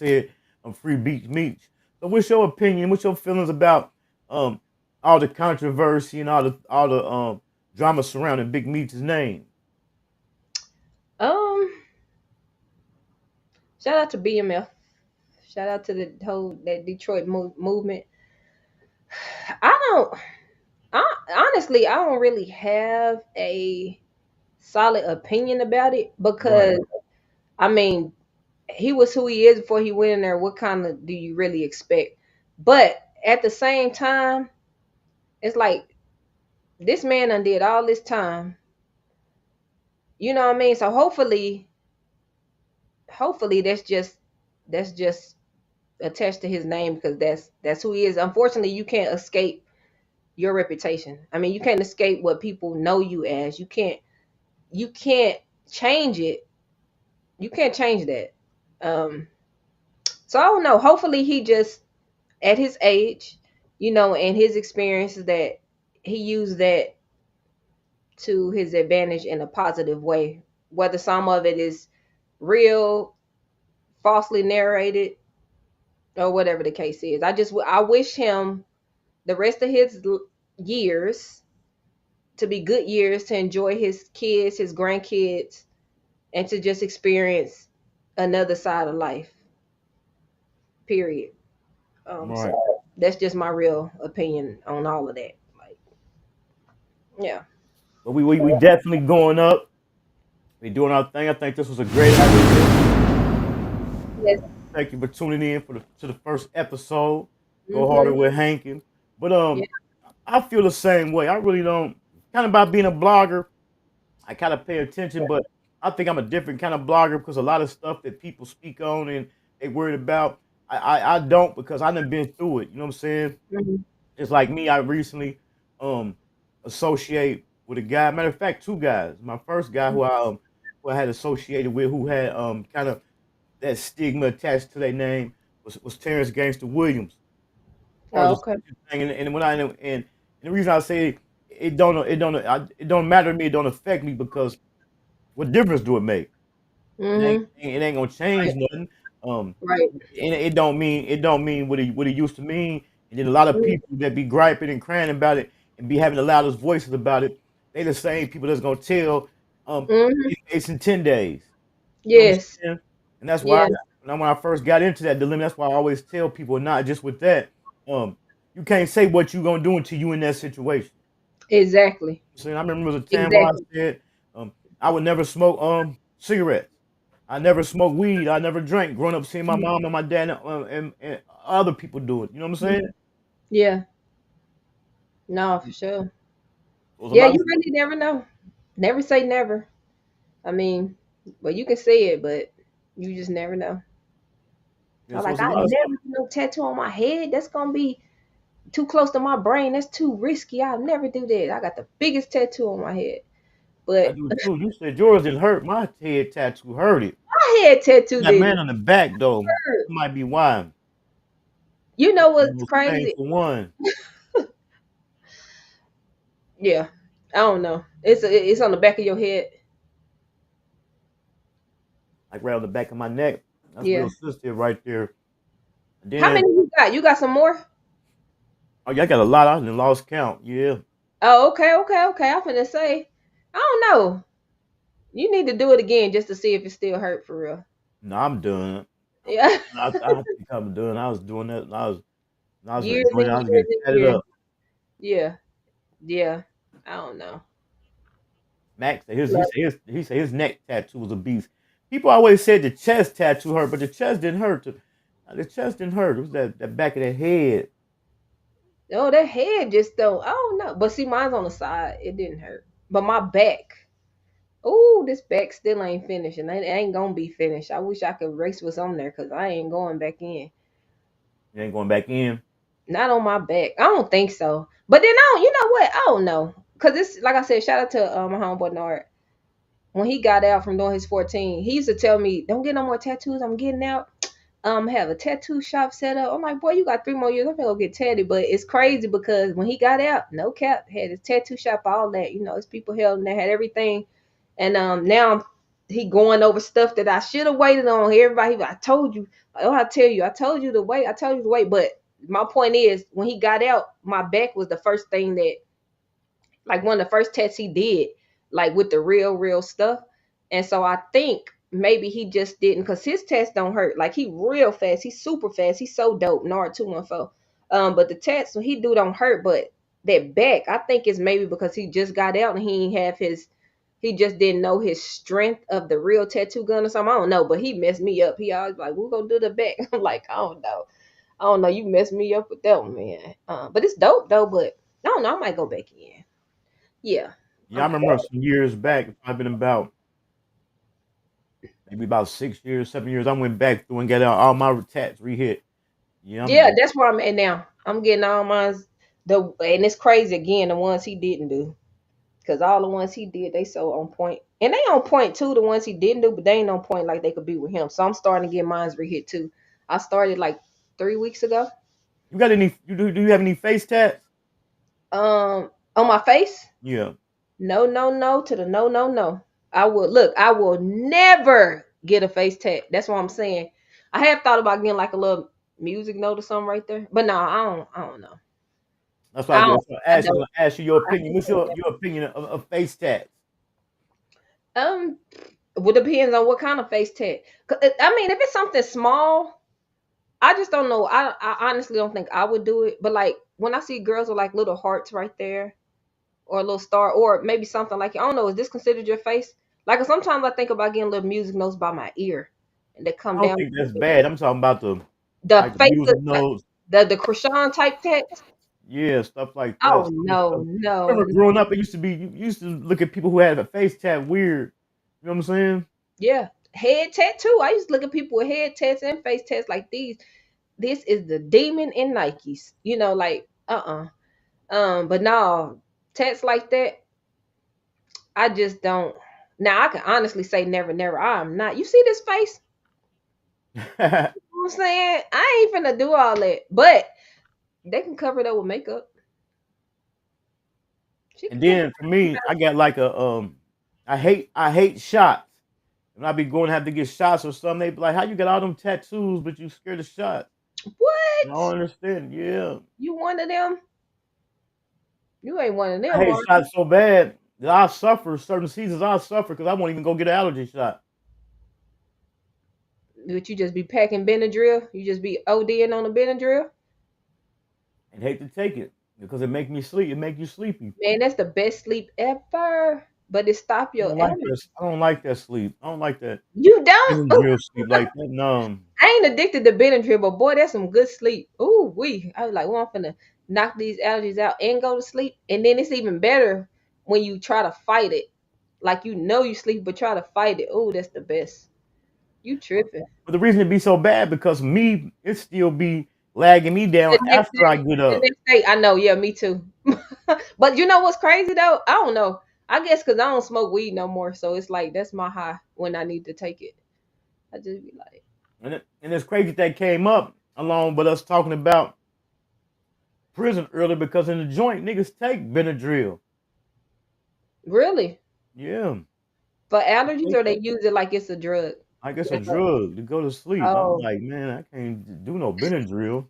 free beach meats. So what's your opinion? What's your feelings about um all the controversy and all the drama surrounding Big Meats' name? Um, Shout out to BMF. Shout out to the whole that Detroit movement. I don't. Honestly, I don't really have a solid opinion about it Right. because I mean he was who he is before he went in there. What kind of do you really expect? But at the same time, it's like this man undid all this time. You know what I mean? So hopefully that's just attached to his name because that's who he is. Unfortunately, you can't escape your reputation. I mean, you can't escape what people know you as. You can't change it, You can't change that. Um, so I don't know. Hopefully he just at his age, and his experiences that he used that to his advantage in a positive way. Whether some of it is real, falsely narrated, or whatever the case is. I wish him the rest of his years to be good years to enjoy his kids, his grandkids, and to just experience another side of life. Period. Right. So that's just my real opinion on all of that. Like, yeah. But we definitely going up. We doing our thing. I think this was a great idea. Yes. Thank you for tuning in to the first episode. Go harder Mm-hmm. with Hankin. But Yeah. I feel the same way. I really don't. Kind of about being a blogger. I kind of pay attention, but I think I'm a different kind of blogger because a lot of stuff that people speak on and they worried about, I don't because I done been through it. You know what I'm saying? Mhm. It's like me. I recently um associate with a guy. Matter of fact, two guys. My first guy who I had associated with, who had kind of that stigma attached to their name, was Terrence Gangster Williams. As far as Oh, the okay. social thing, and when and the reason I say it don't matter to me. It don't affect me because what difference do it make? Mm-hmm. It ain't gonna change Right. nothing. Right. And it don't mean what it used to mean. And then a lot of Mm-hmm. people that be griping and crying about it and be having the loudest voices about it, they the same people that's gonna tell Mm-hmm. it's in 10 days. You know what I'm Yes. saying? And that's why Yeah. when I first got into that dilemma, that's why I always tell people not just with that. Um, you can't say what you gonna do until you in that situation. Exactly. So I remember there was a time where I Exactly. said I would never smoke cigarettes. I never smoked weed. I never drank. Growing up, seeing my Mhm. mom and my dad and other people do it. You know what I'm saying? Yeah. No, for sure. It was a Yeah, lot of you really never know. Never say never. I mean, well, you can say it, but you just never know. yeah, I'm so like, it's a I lot of never stuff. do no tattoo on my head. That's gonna be too close to my brain. That's too risky. I'll never do that. I got the biggest tattoo on my head. I But do too. You said yours didn't hurt. My head tattoo hurt it. my head tattoo That man didn't on the back though, hurt. that might be why. You know It what's was crazy? painful one, Yeah. I don't know. It's on the back of your head. like right on the back of my neck. That's real Yeah. sensitive right there. And How then many you got? You got some more? oh yeah, I got a lot. I done lost count. Yeah. Oh, okay, okay, okay. I'm finna say, I don't know. You need to do it again just to see if it still hurt for real. No, I'm done. Yeah. I think I'm done. I was doing that. I was Years enjoying it. and I was years getting and tatted years. up. Yeah. Yeah. I don't know. Max said Like, he said his neck tattoo was a beast. People always said the chest tattoo hurt, but the chest didn't hurt. The chest didn't hurt. It was that back of the head. oh, that head just don't. I don't know. But see, mine's on the side. It didn't hurt. But my back. Oh, this back still ain't finished, and it ain't gonna be finished. I wish I could erase what's on there because I ain't going back in. You ain't going back in. Not on my back. I don't think so. But then I don't. You know what? I don't know. Cause it's like I said. Shout out to my homeboy Nard. When he got out from doing his 14, he used to tell me, "Don't get no more tattoos. I'm getting out. Have a tattoo shop set up." I'm like, "Boy, you got 3 more years. I'm gonna go get tatted." But it's crazy because when he got out, no cap, had his tattoo shop, all that. His people held and they had everything. And now he going over stuff that I should have waited on. Everybody, I told you. Oh, I tell you, I told you to wait. I told you to wait. But my point is, when he got out, my back was the first thing that, like, one of the first tests he did, like with the real stuff. And so I think maybe he just didn't, because his tests don't hurt. Like, he real fast. He's super fast. He's so dope. Nard 214. But the tests when he do don't hurt. But that back, I think it's maybe because he just got out and he ain't have his. He just didn't know his strength of the real tattoo gun or something. I don't know, but he messed me up. He always like, "We're gonna do the back." I'm like, I don't know. I don't know. You messed me up with that one, man. But it's dope though. But I don't know. I might go back in. Yeah. Yeah, I I'm remember some years back. I've been about maybe about 6 years, 7 years. I went back through and got out all my tats re-hit. Yeah, Yeah, that's where I'm at now. I'm getting all mine and it's crazy again, the ones he didn't do. Because all the ones he did, they so on point. And they on point too, the ones he didn't do, but they ain't on point like they could be with him. So I'm starting to get mines re-hit too. I started like 3 weeks ago. You got any? Do you have any face tats? On my face? Yeah. No, no, no to the no, no, no. I will never get a face tat. That's what I'm saying. I have thought about getting like a little music note or something right there. But no, I don't know. That's why I I was don't gonna I ask you your don't opinion. What's your opinion of face tats? um well, depends on what kind of face tat. I mean, if it's something small, I just don't know. I honestly don't think I would do it. But like when I see girls with like little hearts right there, or a little star, or maybe something like, I don't know, is this considered your face? Like sometimes I think about getting little music notes by my ear, and they come I don't down think that's bad. I'm talking about the the like the face of music notes. the Krishan type text. Yeah, stuff like that. Oh no, I no, remember growing up, it used to be you used to look at people who had a face tat weird. You know what I'm saying? yeah, head tattoo. I used to look at people with head tats and face tats like these. This is the demon in Nikes. You know, like but no, tats like that, I just don't. Now I can honestly say never, never. I'm not. You see this face? You know what I'm saying? I ain't finna do all that. But they can cover it up with makeup. She And can cover then for me, I got like a I hate shots. When I be going to have to get shots or something, they be like, "How you got all them tattoos, but you scared of shots?" I don't what? understand. Yeah, You one of them? You ain't one of I them, hate are you? shots so bad that I suffer certain seasons. I suffer because I won't even go get an allergy shot But you just be packing Benadryl? You just be ODing on the Benadryl? and hate to take it because it make me sleep. It make you sleepy. Man, that's the best sleep ever. But it stop I your don't like allergy. that. I don't like that sleep. I don't like that You don't? real sleep like that. No. I ain't addicted to Benadryl, but boy, that's some good sleep. Ooh, I was like, well, I'm finna knock these allergies out and go to sleep. And then it's even better when you try to fight it. Like you know you sleep, but try to fight it. Ooh, that's the best. You tripping. But the reason it be so bad because me, it still be lagging me The down next after I day, get the up. next day, I know, yeah, me too. But you know what's crazy though? I don't know. I guess because I don't smoke weed no more, so it's like that's my high when I need to take it. I just be like, And it's crazy that came up along with us talking about prison earlier because in the joint niggas take Benadryl. really? Yeah. For They allergies, take or they use it like it's a drug? I guess a drug to go to sleep. I'm Oh. like, man, I can't do no Benadryl.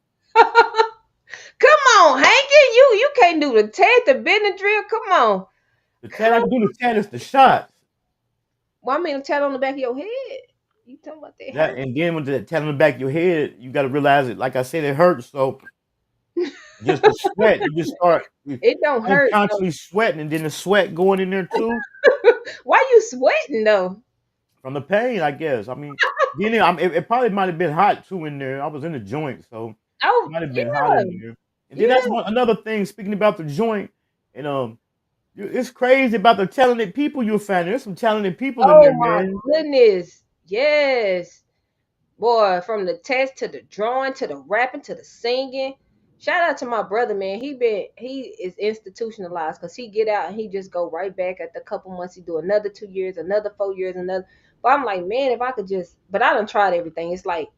Come on, Hankin, you can't do the tat, the Benadryl. Come on. The tat I Come can do the tat is the shots. Well, I mean a tat on the back of your head. You talking about that That hurt? and then when the tat on the back of your head, you gotta realize it. Like I said, it hurts. So just the sweat, you just start It don't hurt though. unconsciously sweating, and then the sweat going in there too Why you sweating though? from the pain. I guess. I mean, then it probably might have been hot too in there. I was in the joint, so it Oh might have been hot yeah, in there. And then that's yeah. another thing. Speaking about the joint, and it's crazy about the talented people you'll find. There's some talented people in Oh there, my man. goodness. Yes. Boy, from the test to the drawing to the rapping to the singing. Shout out to my brother, man. He is institutionalized because he get out and he just go right back at the couple months. He do another 2 years, another 4 years, another. But I'm like, man, if I could just. But I done tried everything. It's like,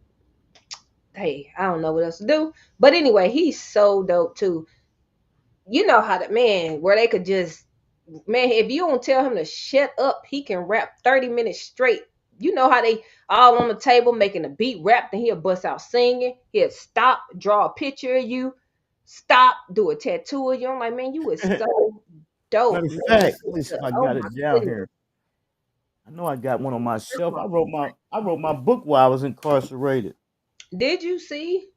hey, I don't know what else to do. But anyway, he's so dope too. You know how that man where they could just man, if you don't tell him to shut up, he can rap 30 minutes straight. You know how they all on the table making a beat rap, then he'll bust out singing. He'll stop, draw a picture of you, stop, do a tattoo of you. I'm like, man, you is so Matter dope, of man. fact, let me see if I Oh got my it down goodness. here. I know I got one on my shelf. I wrote my book while I was incarcerated. Did you see?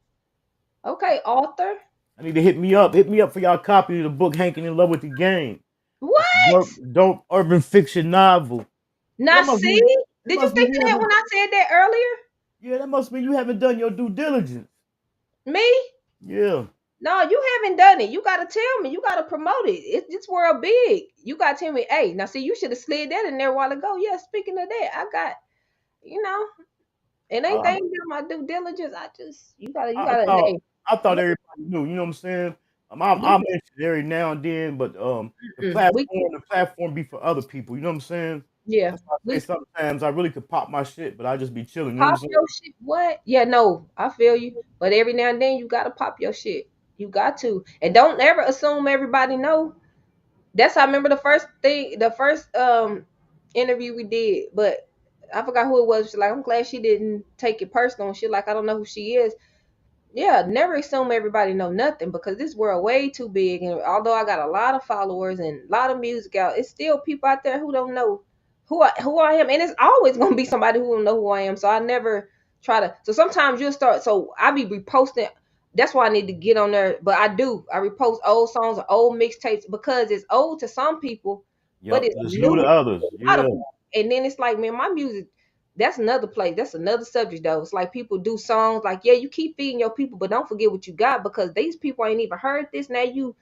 Okay, author. I need to hit me up. Hit me up for y'all copy of the book Hankin in Love with the Game. It's a What? dope urban fiction novel. Now That must see? mean that Did you must mean think you of that haven't when I said that earlier? yeah, that must mean you haven't done your due diligence. Me? Yeah. No, you haven't done it. You gotta tell me. You gotta promote it. It's this world big. You gotta tell me, hey, now see, you should have slid that in there a while ago. Yeah, speaking of that, I got, you know, and Uh, anything about my due diligence. I just you I gotta thought hey, I thought look, everybody knew, you know what I'm saying? I'll mention it every now and then, but the We platform be for other people. You know what I'm saying? yeah. That's why I We say sometimes I really could pop my shit, but I just be chilling. You know what I'm pop saying? your shit. What? Yeah, no, I feel you. But every now and then you gotta pop your shit. You got to. And don't ever assume everybody know. That's how I remember the first interview we did, but I forgot who it was. She's like, I'm glad she didn't take it personal. She like, I don't know who she is. Yeah, never assume everybody know nothing because this world way too big. And although I got a lot of followers and a lot of music out, it's still people out there who don't know who I am, and it's always gonna be somebody who don't know who I am. So I never try to. So sometimes you'll start. So I be reposting. That's why I need to get on there. But I do. I repost old songs or old mixtapes because it's old to some people, but Yup, it's but it's new new to to others. a lot of Yeah, people. And then it's like, man, my music that's another place. That's another subject though. It's like people do songs like, yeah, you keep feeding your people, but don't forget what you got because these people ain't even heard this. Now you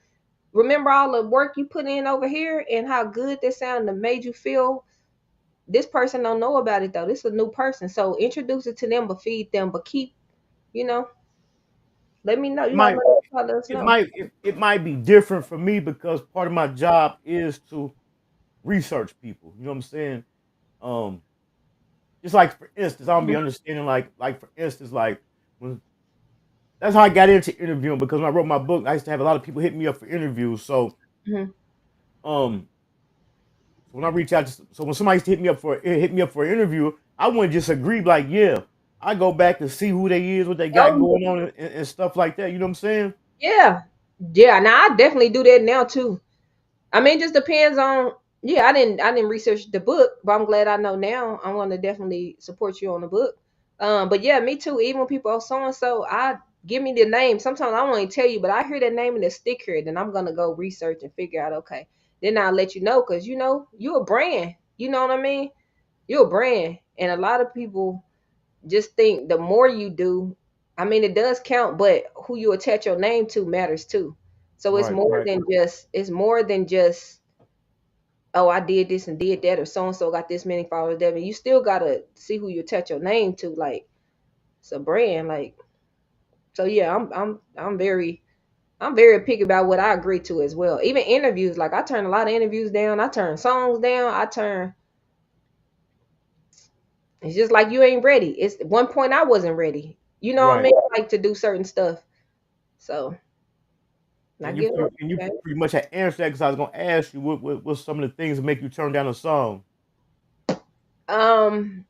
remember all the work you put in over here and how good this sound that made you feel. This person don't know about it though. This is a new person. So introduce it to them, but feed them, but keep, you know, let me know. it You know, might let us it know. might it might be different for me because part of my job is to research people. You know what I'm saying? Um, just like for instance, I don't be understanding like for instance, like when that's how I got into interviewing because when I wrote my book, I used to have a lot of people hit me up for interviews. So Mhm. um so when I reach out to, so when somebody used to hit me up for an interview, I wouldn't just agree like, yeah. I go back and see who they is, what they got Oh going on and stuff like that. You know what I'm saying? yeah. Yeah. Now I definitely do that now too. I mean, it just depends on. Yeah, I didn't research the book, but I'm glad I know now. I want to definitely support you on the book. But yeah, me too. Even when people are so and so, I give me the name. Sometimes I won't even tell you, but I hear that name and the stick here, then I'm gonna go research and figure out. Okay, then I'll let you know because you know you're a brand. You know what I mean? You're a brand, and a lot of people just think the more you do, I mean, it does count, but who you attach your name to matters too. So Right, right. it's more than just, oh, I did this and did that, or so and so got this many followers. That you still gotta see who you attach your name to. Like it's a brand. Like so, yeah. I'm very picky about what I agree to as well. Even interviews, like I turn a lot of interviews down. I turn songs down. I turn. It's just like you ain't ready. It's at one point I wasn't ready. You know what I Right. mean? Like to do certain stuff. So I And you get what and you okay. pretty much had answered that because I was gonna ask you what's some of the things that make you turn down a song. Um,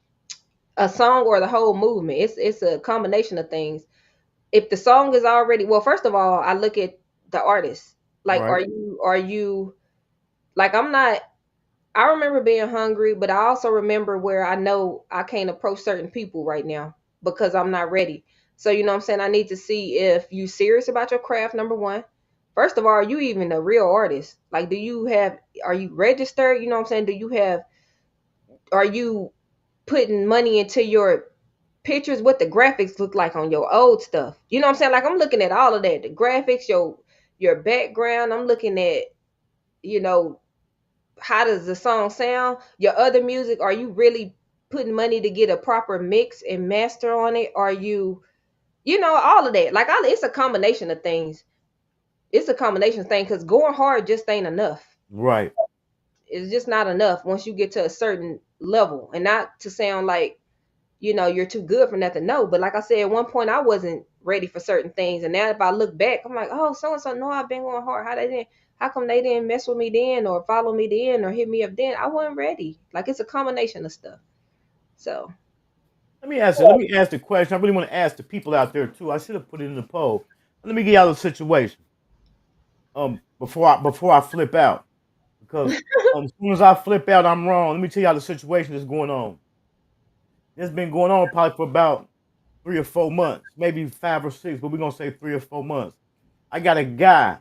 a song or the whole movement. It's a combination of things. If the song is already well, first of all, I look at the artist. Like, Right. are you like I'm not I remember being hungry, but I also remember where I know I can't approach certain people right now because I'm not ready. So you know what I'm saying? I need to see if you serious about your craft, number one. First of all, are you even a real artist? Like are you registered? You know what I'm saying? Are you putting money into your pictures, what the graphics look like on your old stuff? You know what I'm saying? Like I'm looking at all of that. The graphics, your background, I'm looking at, you know, how does the song sound? Your other music, are you really putting money to get a proper mix and master on it? Are you, you know, all of that? Like, it's a combination of things. It's a combination of things because going hard just ain't enough. Right. It's just not enough once you get to a certain level, and not to sound like, you know, you're too good for nothing. No, but like I said, at one point I wasn't ready for certain things, and now if I look back, I'm like, oh, so and so, no, I've been going hard. How come they didn't mess with me then, or follow me then, or hit me up then? I wasn't ready. Like it's a combination of stuff. So Let me ask the question. I really want to ask the people out there too. I should have put it in the poll. Let me get out of the situation. Before I flip out. Because as soon as I flip out, I'm wrong. Let me tell you how the situation is going on. It's been going on probably for about 3 or 4 months, maybe 5 or 6, but we're gonna say 3 or 4 months. I got a guy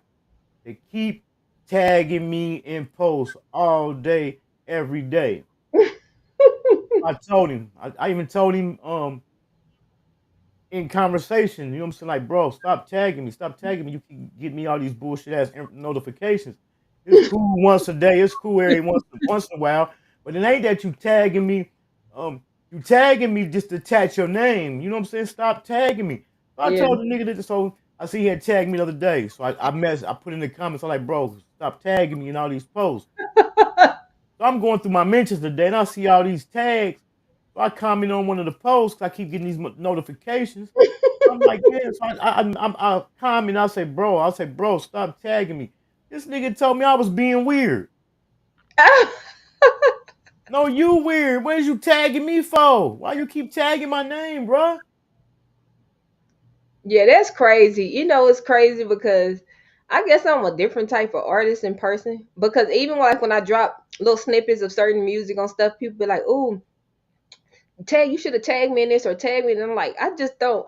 that keep tagging me in posts all day, every day. I told him, I even told him in conversation, you know what I'm saying? Like, bro, stop tagging me. You keep getting me all these bullshit ass notifications. It's cool once a day, it's cool every once in a while, but it ain't that you tagging me. You tagging me just to attach your name. You know what I'm saying? Stop tagging me. So I yeah, told the nigga that so I see he had tagged me the other day, so I put in the comments. I'm like, bro, stop tagging me in all these posts. So I'm going through my mentions today, and I see all these tags. So I comment on one of the posts. I keep getting these notifications. I'm like, man. So I comment. I say, bro, stop tagging me. This nigga told me I was being weird. No, you weird. What is you tagging me for? Why you keep tagging my name, bro? Yeah, that's crazy. You know, it's crazy because I guess I'm a different type of artist in person. Because even like when I drop little snippets of certain music on stuff, people be like, "Ooh, tag, you should have tagged me in this or tag me." And I'm like, I just don't.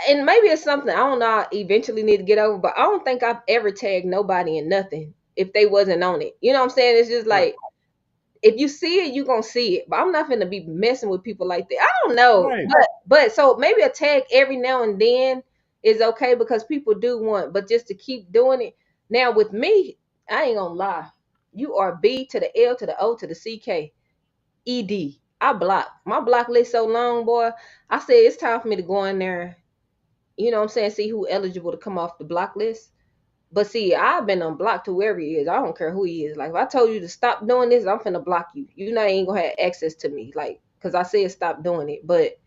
And maybe it's something I don't know. I eventually need to get over, but I don't think I've ever tagged nobody in nothing if they wasn't on it. You know what I'm saying? It's just Right, like if you see it, you gonna see it. But I'm not gonna be messing with people like that. I don't know, right. but so maybe a tag every now and then is okay because people do want, but just to keep doing it. Now with me, I ain't gonna lie. You are B to the L to the O to the CK ED. I block my block list so long, boy. I said it's time for me to go in there. You know what I'm saying? See who eligible to come off the block list. But see, I've been unblocked to whoever he is. I don't care who he is. Like if I told you to stop doing this, I'm finna block you. You know, ain't gonna have access to me. Like, cause I said stop doing it. But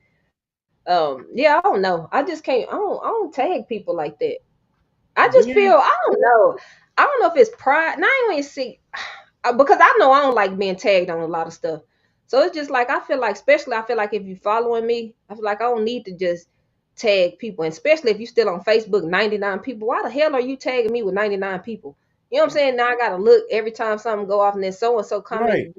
yeah, I don't know. I just can't. I don't tag people like that. I And just feel. then, I don't know. I don't know if it's pride. Now I ain't even see because I know I don't like being tagged on a lot of stuff. So it's just like I feel like, especially I feel like if you following me, I feel like I don't need to just tag people, and especially if you still on Facebook, 99 people. Why the hell are you tagging me with 99 people? You know what I'm saying? Now I gotta look every time something go off, and then so and so right. comment.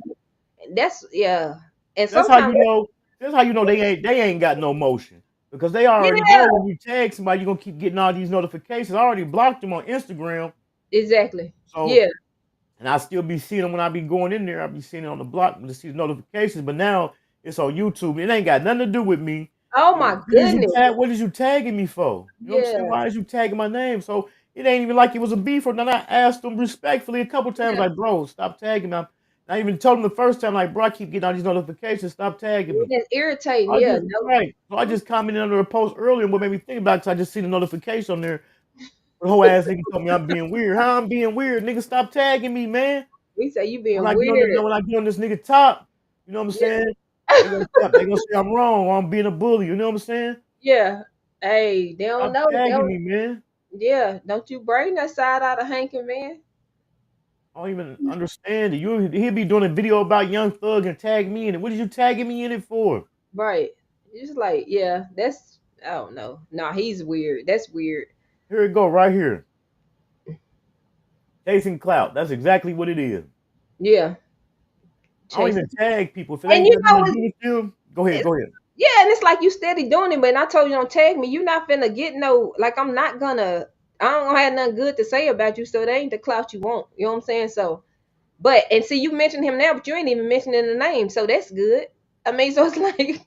That's yeah. And That's how sometimes you know. That's how you know they ain't got no motion because they already yeah, know when you tag somebody, you're gonna keep getting all these notifications. I already blocked them on Instagram, exactly. so Yeah. and I still be seeing them when I be going in there. I be seeing it on the block to see the notifications. But now it's on YouTube. It ain't got nothing to do with me. Oh So my goodness. what is you tagging me for? You know what I'm saying? Yeah. Why is you tagging my name? So it ain't even like it was a beef. Or then I asked them respectfully a couple times, Yeah. like, bro, stop tagging me. I even told them the first time, like, bro, I keep getting all these notifications. Stop tagging me. That's irritating. I Yeah. just No. right. So I just commented under a post earlier, and what made me think about it, 'cause I just seen the notification on there. The whole ass nigga told me I'm being weird. How I'm being weird? Nigga, stop tagging me, man. We say you When being I get on weird. when I get on this nigga top, you know what I'm saying? They gonna say I'm wrong or I'm being a bully. You know what I'm saying? Yeah. Hey, they don't Stop know. They tagging don't. me, man. Yeah. Don't you bring that side out of Hankin, man. I don't even understand it. He'll be doing a video about Young Thug and tag me in it. What are you tagging me in it for? Right. It's like, yeah, that's I don't know. Nah, he's weird. That's weird. Here it go, right here. Chasing clout. That's exactly what it is. Yeah. I don't Chasing. even tag people. If it And ain't you got know nothing to do with them, go ahead, it's go ahead. yeah, and it's like you steady doing it, but I told you don't tag me. You not finna get no like I'm not gonna I don't gonna have nothing good to say about you, so that ain't the clout you want. You know what I'm saying? So but and see you mentioned him now, but you ain't even mentioning the name, so that's good. I mean, so it's like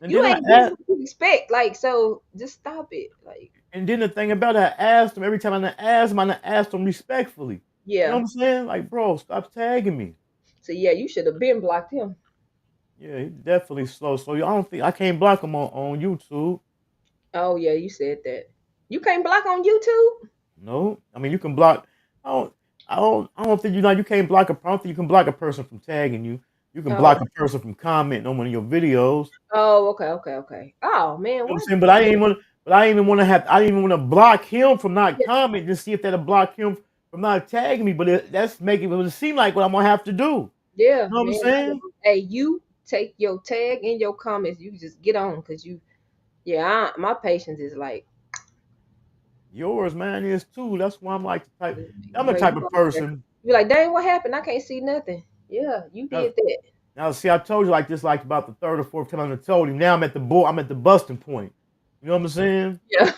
And you then I ain't getting asked, what you expect. Like, so just stop it. Like, and then the thing about it, I asked him every time I asked him, I asked him respectfully. You know what yeah. I'm saying? Like, bro, stop tagging me. So yeah, you should have been blocked him. Yeah, he definitely slow. So I don't think I can't block him on YouTube. Oh yeah, you said that. You can't block on YouTube? No, I mean you can block. I don't. I don't think you can't block a. I don't think you can block a person from tagging you. You can Oh. block a person from commenting on one of your videos. Oh, okay, okay, okay. Oh man, You know what I'm what? saying? But I ain't want. But I ain't even want to have. I didn't even want to block him from not commenting to see if that'll block him from not tagging me. But that's making it seem like what I'm gonna have to do. Yeah, You know what I'm man. saying? Hey, you take your tag in your comments. You just get on because you. Yeah, my patience is like. Yours, man, is too. That's why I'm like the type. I'm the Where you type of go there. person. You're like, dang, what happened? I can't see nothing. Yeah, you did that. Now, see, I told you like this, like about the third or fourth time I told him. Now I'm at the I'm at the busting point. You know what I'm saying? Yeah.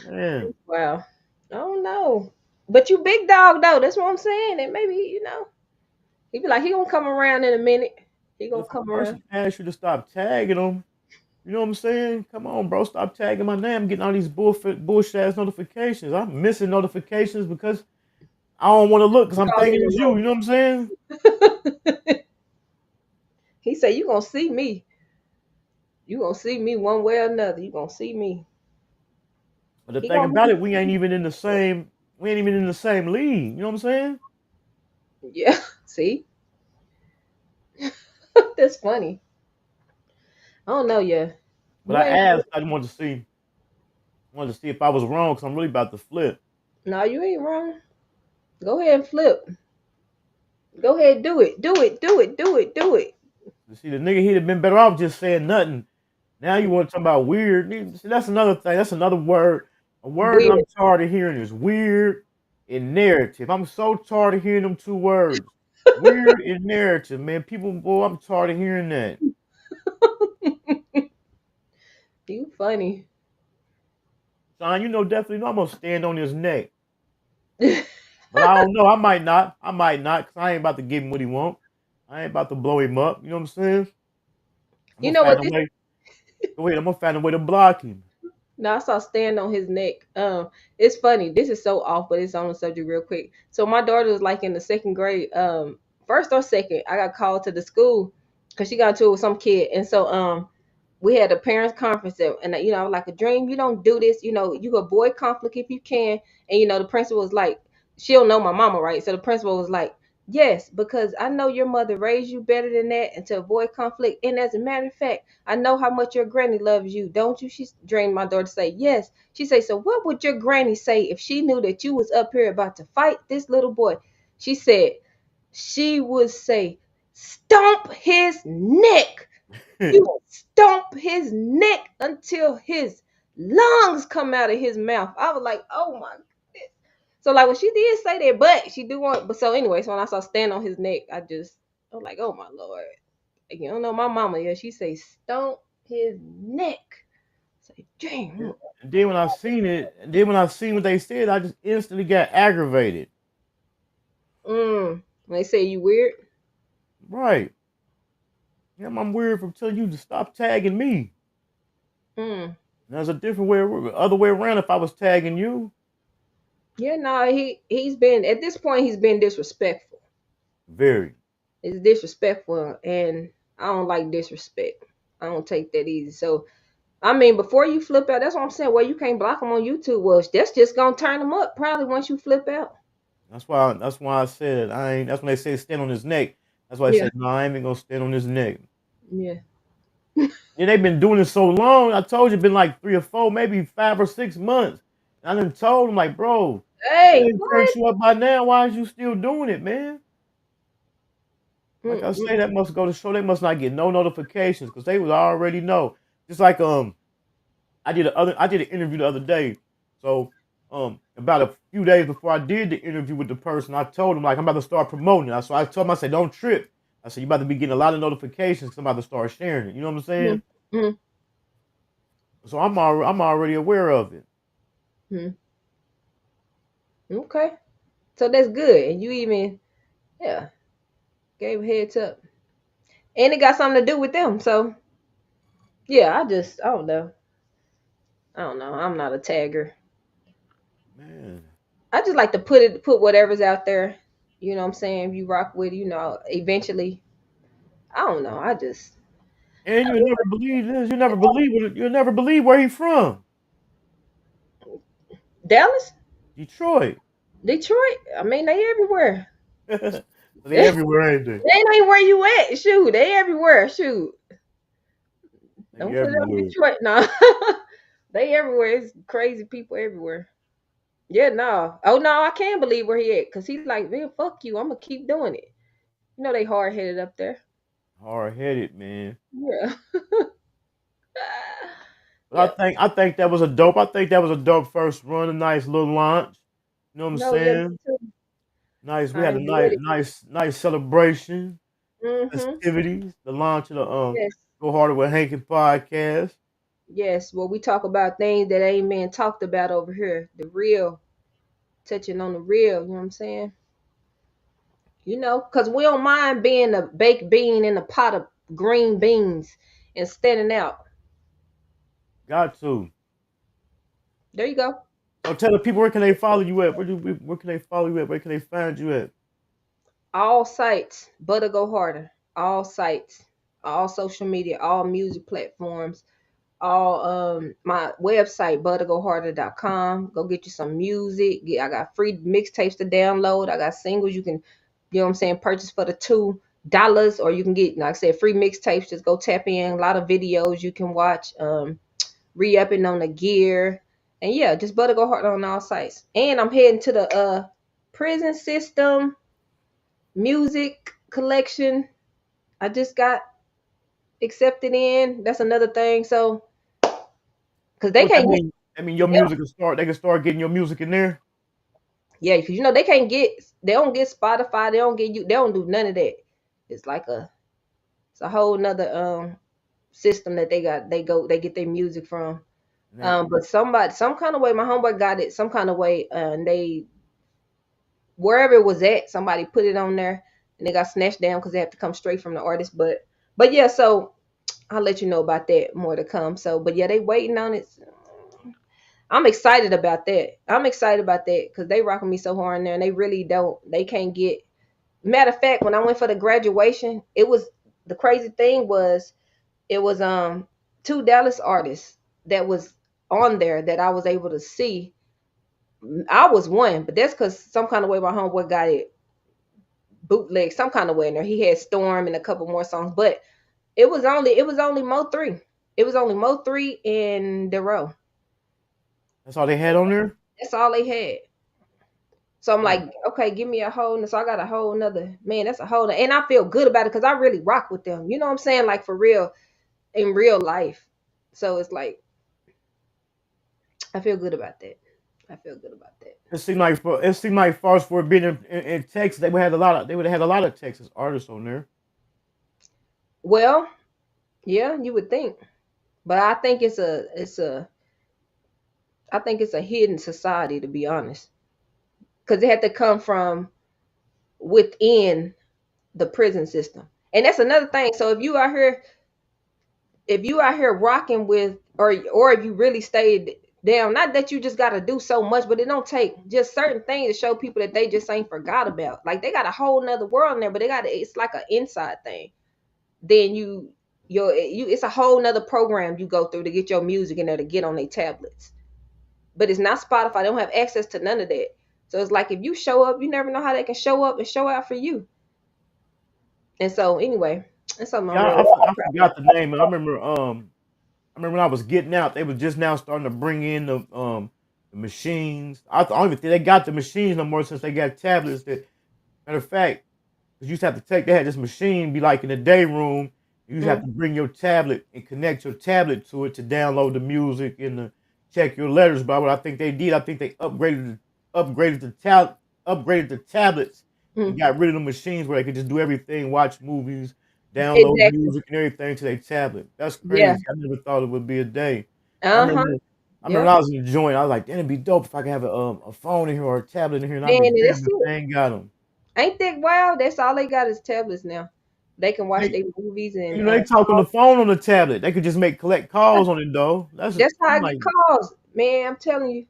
Man, Wow. I don't know. But you big dog though. That's what I'm saying. And maybe, he be like, he gonna come around in a minute. He but gonna if a come around. person asks you to stop tagging them, you know what I'm saying? Come on, bro, stop tagging my name. I'm getting all these bullshit ass notifications. I'm missing notifications because I don't want to look because I'm Calling thinking him it's you. You know what I'm saying? a He said, you gonna see me. You gonna see me one way or another. You gonna see me. But the He thing gonna about it, we ain't even in the same. We ain't even in the same league. You know what I'm saying? yeah. See, that's funny. I don't know. Yeah, But you I ain't. asked. I wanted to see if I was wrong because I'm really about to flip. No, you ain't wrong. Go ahead and flip. Go ahead, do it. Do it. Do it. Do it. Do it. You see, the nigga he'd have been better off just saying nothing. Now you want to talk about weird? See, that's another thing. That's another word. A word that Weird. I'm tired of hearing is weird and narrative. I'm so tired of hearing them two words. Weird and narrative, man. People, boy, I'm tired of hearing that. You funny. Son, you know, definitely know I'm gonna stand on his neck. But I don't know. I might not. I might not, because I ain't about to give him what he want. I ain't about to blow him up. You know what I'm saying? I'm You gonna know what? find a way. Go ahead. I'm gonna find a way to block him. No, I saw stand on his neck. It's funny. This is so off, but it's on the subject real quick. So my daughter was like in the second grade, first or second. I got called to the school because she got into it with some kid, and so we had a parents conference there, and you know, I was like, a dream, you don't do this. You know, you avoid conflict if you can. And you know, the principal was like, she don't know my mama, right? So the principal was like, yes, because I know your mother raised you better than that, and to avoid conflict. And as a matter of fact, I know how much your granny loves you, don't you? She's dreamed my daughter to say, yes. She say, so what would your granny say if she knew that you was up here about to fight this little boy? She said, she would say, stomp his neck. You will stomp his neck until his lungs come out of his mouth. I was like, oh my goodness. So like when she did say that, but she do want, but so anyway, so when I saw stand on his neck, I was like, oh my Lord. You don't know my mama, yeah, she say stomp his neck. Say, dang. And then when I seen it, and then when I seen what they said, I just instantly got aggravated. When they say you weird. Right. Yeah, I'm weird for telling you to stop tagging me. Mm. There's a different way, other way around if I was tagging you. Yeah, no, he's been at this point he's been disrespectful. Very. It's disrespectful, and I don't like disrespect. I don't take that easy. So I mean, before you flip out, that's what I'm saying. Well, you can't block them on YouTube. Well, that's just gonna turn them up probably once you flip out. That's why I said I ain't. That's when they say stand on his neck. That's why I Yeah, said no, I ain't even gonna stand on his neck. yeah. Yeah, they've been doing it so long. I told you, it's been like 3 or 4, maybe 5 or 6 months. And I done told him like, bro, if it Hey, ain't turned what? you up by now, why is you still doing it, man? Like I say, Mm-mm. that must go to show they must not get no notifications because they would already know. Just like I did an interview the other day. So about a few days before I did the interview with the person, I told him like I'm about to start promoting it. So I told him, I said, don't trip. I said, you about to be getting a lot of notifications 'cause I'm about to start sharing it. You know what I'm saying? Mm-hmm. So I'm already aware of it. Mm-hmm. Okay, so that's good. And you even, yeah, gave a heads up, and it got something to do with them. So yeah, I don't know. I don't know. I'm not a tagger. Man. I just like to put whatever's out there. You know what I'm saying? If you rock with, you know, eventually. I don't know. And you'll never believe this. You'll never believe where he from. Dallas, Detroit. Detroit. I mean, they everywhere. They everywhere, ain't they? They ain't where you at. Shoot, they everywhere. Shoot. They Don't put it on everywhere. Detroit now. They everywhere. It's crazy people everywhere. Yeah, no. Oh no, I can't believe where he at. Cause he's like, man, fuck you. I'm gonna keep doing it. You know they hard headed up there. Hard headed, man. Yeah. But Yep. I think that was a dope. I think that was a dope first run, a nice little launch. You know what I'm No, yeah, me saying? too. Nice. We I had a enjoyed it. nice celebration, Mm-hmm. festivities, the launch of the Yes. Go Harder with Hankin podcast. Yes. Well, we talk about things that ain't been talked about over here. The real, touching on the real. You know what I'm saying? You know, because we don't mind being a baked bean in a pot of green beans and standing out. Got to. There you go. So tell the people where can they follow you at? Where can they follow you at? Where can they find you at? All sites, Butter Go Harder. All sites, all social media, all music platforms. all my website, buttergoharder.com. Go get you some music. I got free mixtapes to download. I got singles you can, you know what I'm saying, purchase for the $2, or you can get, like I said, free mixtapes. Just go tap in. A lot of videos you can watch. Re-upping on the gear. And yeah, just Butter Go Harder on all sites. And I'm heading to the prison system music collection. I just got accepted in. That's another thing. So, because they What that can't get, mean? I mean, your yeah, music will start. They can start getting your music in there. yeah, because you know they can't get, they don't get Spotify, they don't get you, they don't do none of that. It's like it's a whole nother system that they got. They get their music from. Now, But some kind of way, my homeboy got it some kind of way, and they, wherever it was at, somebody put it on there, and they got snatched down because they have to come straight from the artist. But yeah, so I'll let you know about that, more to come. So, but yeah, they waiting on it. I'm excited about that. I'm excited about that because they rocking me so hard in there, and they really don't. They can't get. Matter of fact, when I went for the graduation, it was, the crazy thing was, it was two Dallas artists that was on there that I was able to see. I was one, but that's because some kind of way my homeboy got it bootleg some kind of way in there. He had Storm and a couple more songs, but it was only Mo3. It was only Mo3 and Dero. that's all they had on there. That's all they had. So I'm Mm. like, okay, give me a whole. So I got a whole nother, man. That's a whole, and I feel good about it because I really rock with them. You know what I'm saying? Like for real, in real life. So it's like I feel good about that. I feel good about that. It seemed like far as for being in Texas, they would have had a lot of Texas artists on there. Well, yeah, you would think, but I think it's a hidden society, to be honest, because it had to come from within the prison system, and that's another thing. So if you out here rocking with, or if you really stayed down, not that you just got to do so much, but it don't take just certain things to show people that they just ain't forgot about. Like they got a whole nother world in there, but it's like an inside thing. Then it's a whole nother program you go through to get your music in there to get on their tablets. But it's not Spotify. They don't have access to none of that. So it's like if you show up, you never know how they can show up and show out for you. And so anyway, that's something I'm Yeah, really I proud of. forgot the name. And I remember when I was getting out, they was just now starting to bring in the machines. I don't even think they got the machines no more since they got tablets. That matter of fact, 'cause you used to have to they had this machine be like in the day room. You used to have Mm, to bring your tablet and connect your tablet to it to download the music and to check your letters. But what I think they did, I think they upgraded the tablets and mm. got rid of the machines where they could just do everything, watch movies, download Exactly. music and everything to their tablet. That's Yeah. crazy. I never thought it would be a day. I Uh-huh. remember, I remember when Yep. I was in the joint, I was like, "Damn, it'd be dope if I could have a phone in here or a tablet in here." And I'd be Man, damn that's if it. they ain't got them. Ain't that wild? That's all they got is tablets now. They can watch their movies and They talk on the phone on the tablet. They could just collect calls on it though. that's how I'm I like, get calls. Man, I'm telling you,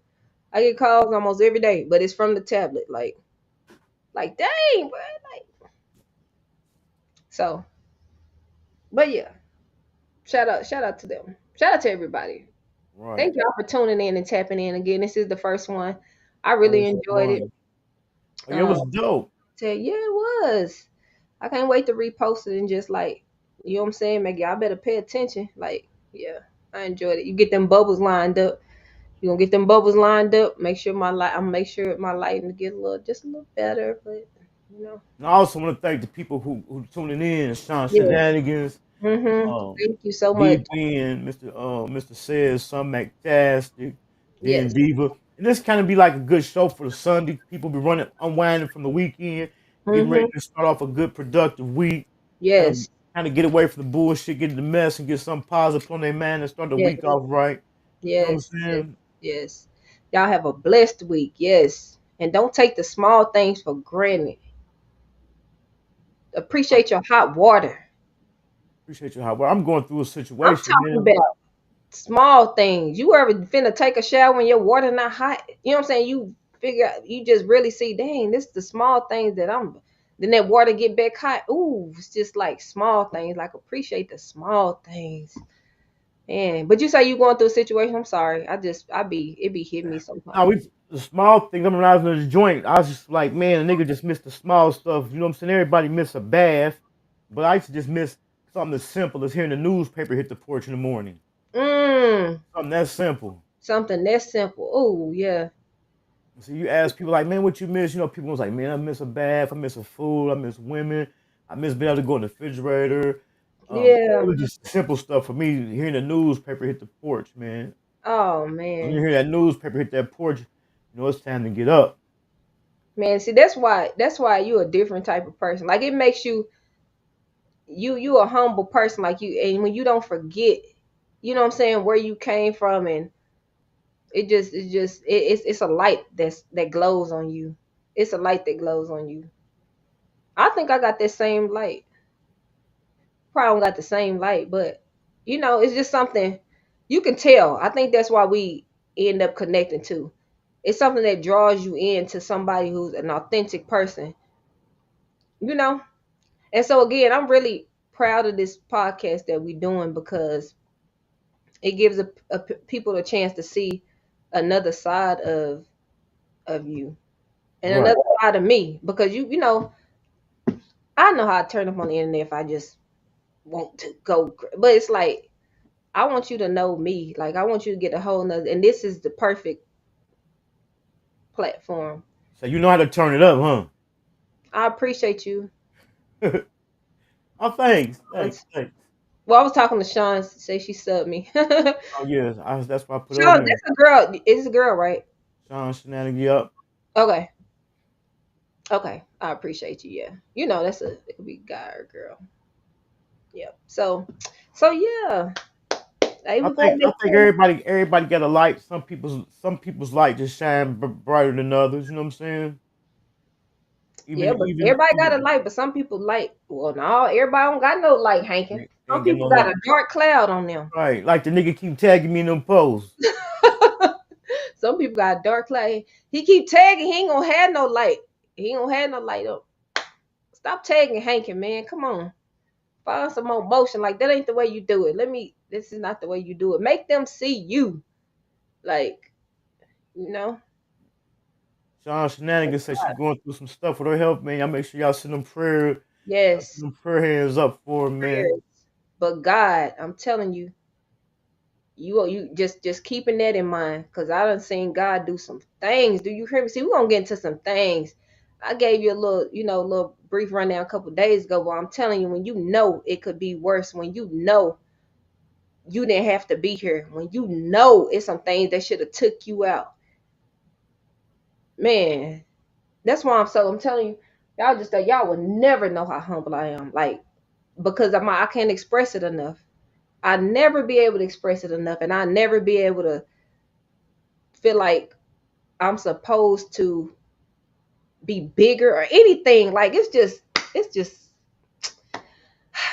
I get calls almost every day, but it's from the tablet. Like dang, bro. Like so. But yeah, shout out to them. Shout out to everybody. right. Thank y'all for tuning in and tapping in again. This is the first one. I really First enjoyed it. one. Oh, yeah, it was Um, dope. yeah, it was. I can't wait to repost it and just like, you know what I'm saying? Make y'all better pay attention. Like, yeah, I enjoyed it. You get them bubbles lined up. You gonna get them bubbles lined up. Make sure my light. I'm make sure my lighting get just a little better. But you know, And I also want to thank the people who tuning in, Sean yeah. Shenanigans, Mhm. um, Thank you so much. DB, Mr. Says, Some Mactastic, then Yes. Diva. And this kind of be like a good show for the Sunday. People be unwinding from the weekend, getting ready Mhm. to start off a good productive week. Kind of Yes. kind of get away from the bullshit, get in the mess, and get something positive on their mind and start the Yes. week off right. You know what I'm Yes. Yes. saying? Yes. Y'all have a blessed week. Yes. And don't take the small things for granted. I Appreciate your hot water. appreciate you, how well I'm going through a I'm situation, talking man. about small things. You ever finna take a shower when your water not hot? You know what I'm saying? You figure out, you just really see, dang, this the small things that I'm. Then that water get back hot. Ooh, it's just like small things. Like appreciate the small things. Man, but you say you going through a situation. I'm sorry. It be hitting me Now sometimes. we the small things. I mean, when I was in the joint, I was just like, man, a nigga just missed the small stuff. You know what I'm saying? Everybody miss a bath, but I used to just miss something as simple as hearing the newspaper hit the porch in the morning. Mm, Something that simple. something that's simple. Oh yeah, So you ask people like, man, what you miss? You know, people was like, man, I miss a bath, I miss a food, I miss women, I miss being able to go in the refrigerator. It yeah. was just simple stuff for me. Hearing the newspaper hit the porch, man. Oh When you man, hear that newspaper hit that porch, you know it's time to get up. man. See, that's why you a different type of person. Like it makes you a humble person. Like you, and when you don't forget, you know what I'm saying, where you came from, and it's a light that glows on you. It's a light that glows on you. I think I got that same light. Probably don't got the same light, but it's just something you can tell. I think that's why we end up connecting to. It's something that draws you into somebody who's an authentic person, you know? And so again, I'm really proud of this podcast that we're doing because it gives people a chance to see another side of you and Right. another side of me because I know how to turn up on the internet if I just want to go, but it's like I want you to know me. Like I want you to get a whole nother, and this is the perfect platform. So you know how to turn it up, I appreciate you. huh? Oh, thanks. Well, I was talking to Sean. Say she subbed me. Sean, Oh yes, that's why I put it on there. that's a girl. It's a girl, right? Sean Shenanigan up. Okay. Okay. I appreciate you. Yeah. It could be guy or girl. Yeah. So yeah. Hey, I we're gonna think I make think everybody got a light. Some people's light just shine brighter than others. You know what I'm saying? Yeah, Even but even everybody got a even light, but some people light. Well, no, everybody don't got no light, Hankin. Some ain't got no people got light. a dark cloud on them. Right, like the nigga keep tagging me in them posts. Some people got dark cloud. He keep tagging. He ain't gonna have no light. He ain't gonna have no light up. Stop tagging Hankin, man. Come on, find some more motion. Like that ain't the way you do it. This is not the way you do it. Make them see you. Like you know. Sean Shenanigan said she going through some stuff with her health, man. Y'all make sure y'all Yes. send them prayer hands up for her, man. Prayers. But God, I'm telling you, you just keeping that in mind, because I done seen God do some things. Do you hear me? See, we're gonna get into some things. I gave you a little brief rundown a couple days ago, but I'm telling you, when you know it could be worse, when you know you didn't have to be here, when you know it's some things that should have took you out, man. That's why I'm telling you, y'all will never know how humble I am, like because I can't express it enough. I never be able to express it enough, and I never be able to feel like I'm supposed to be bigger or anything. Like it's just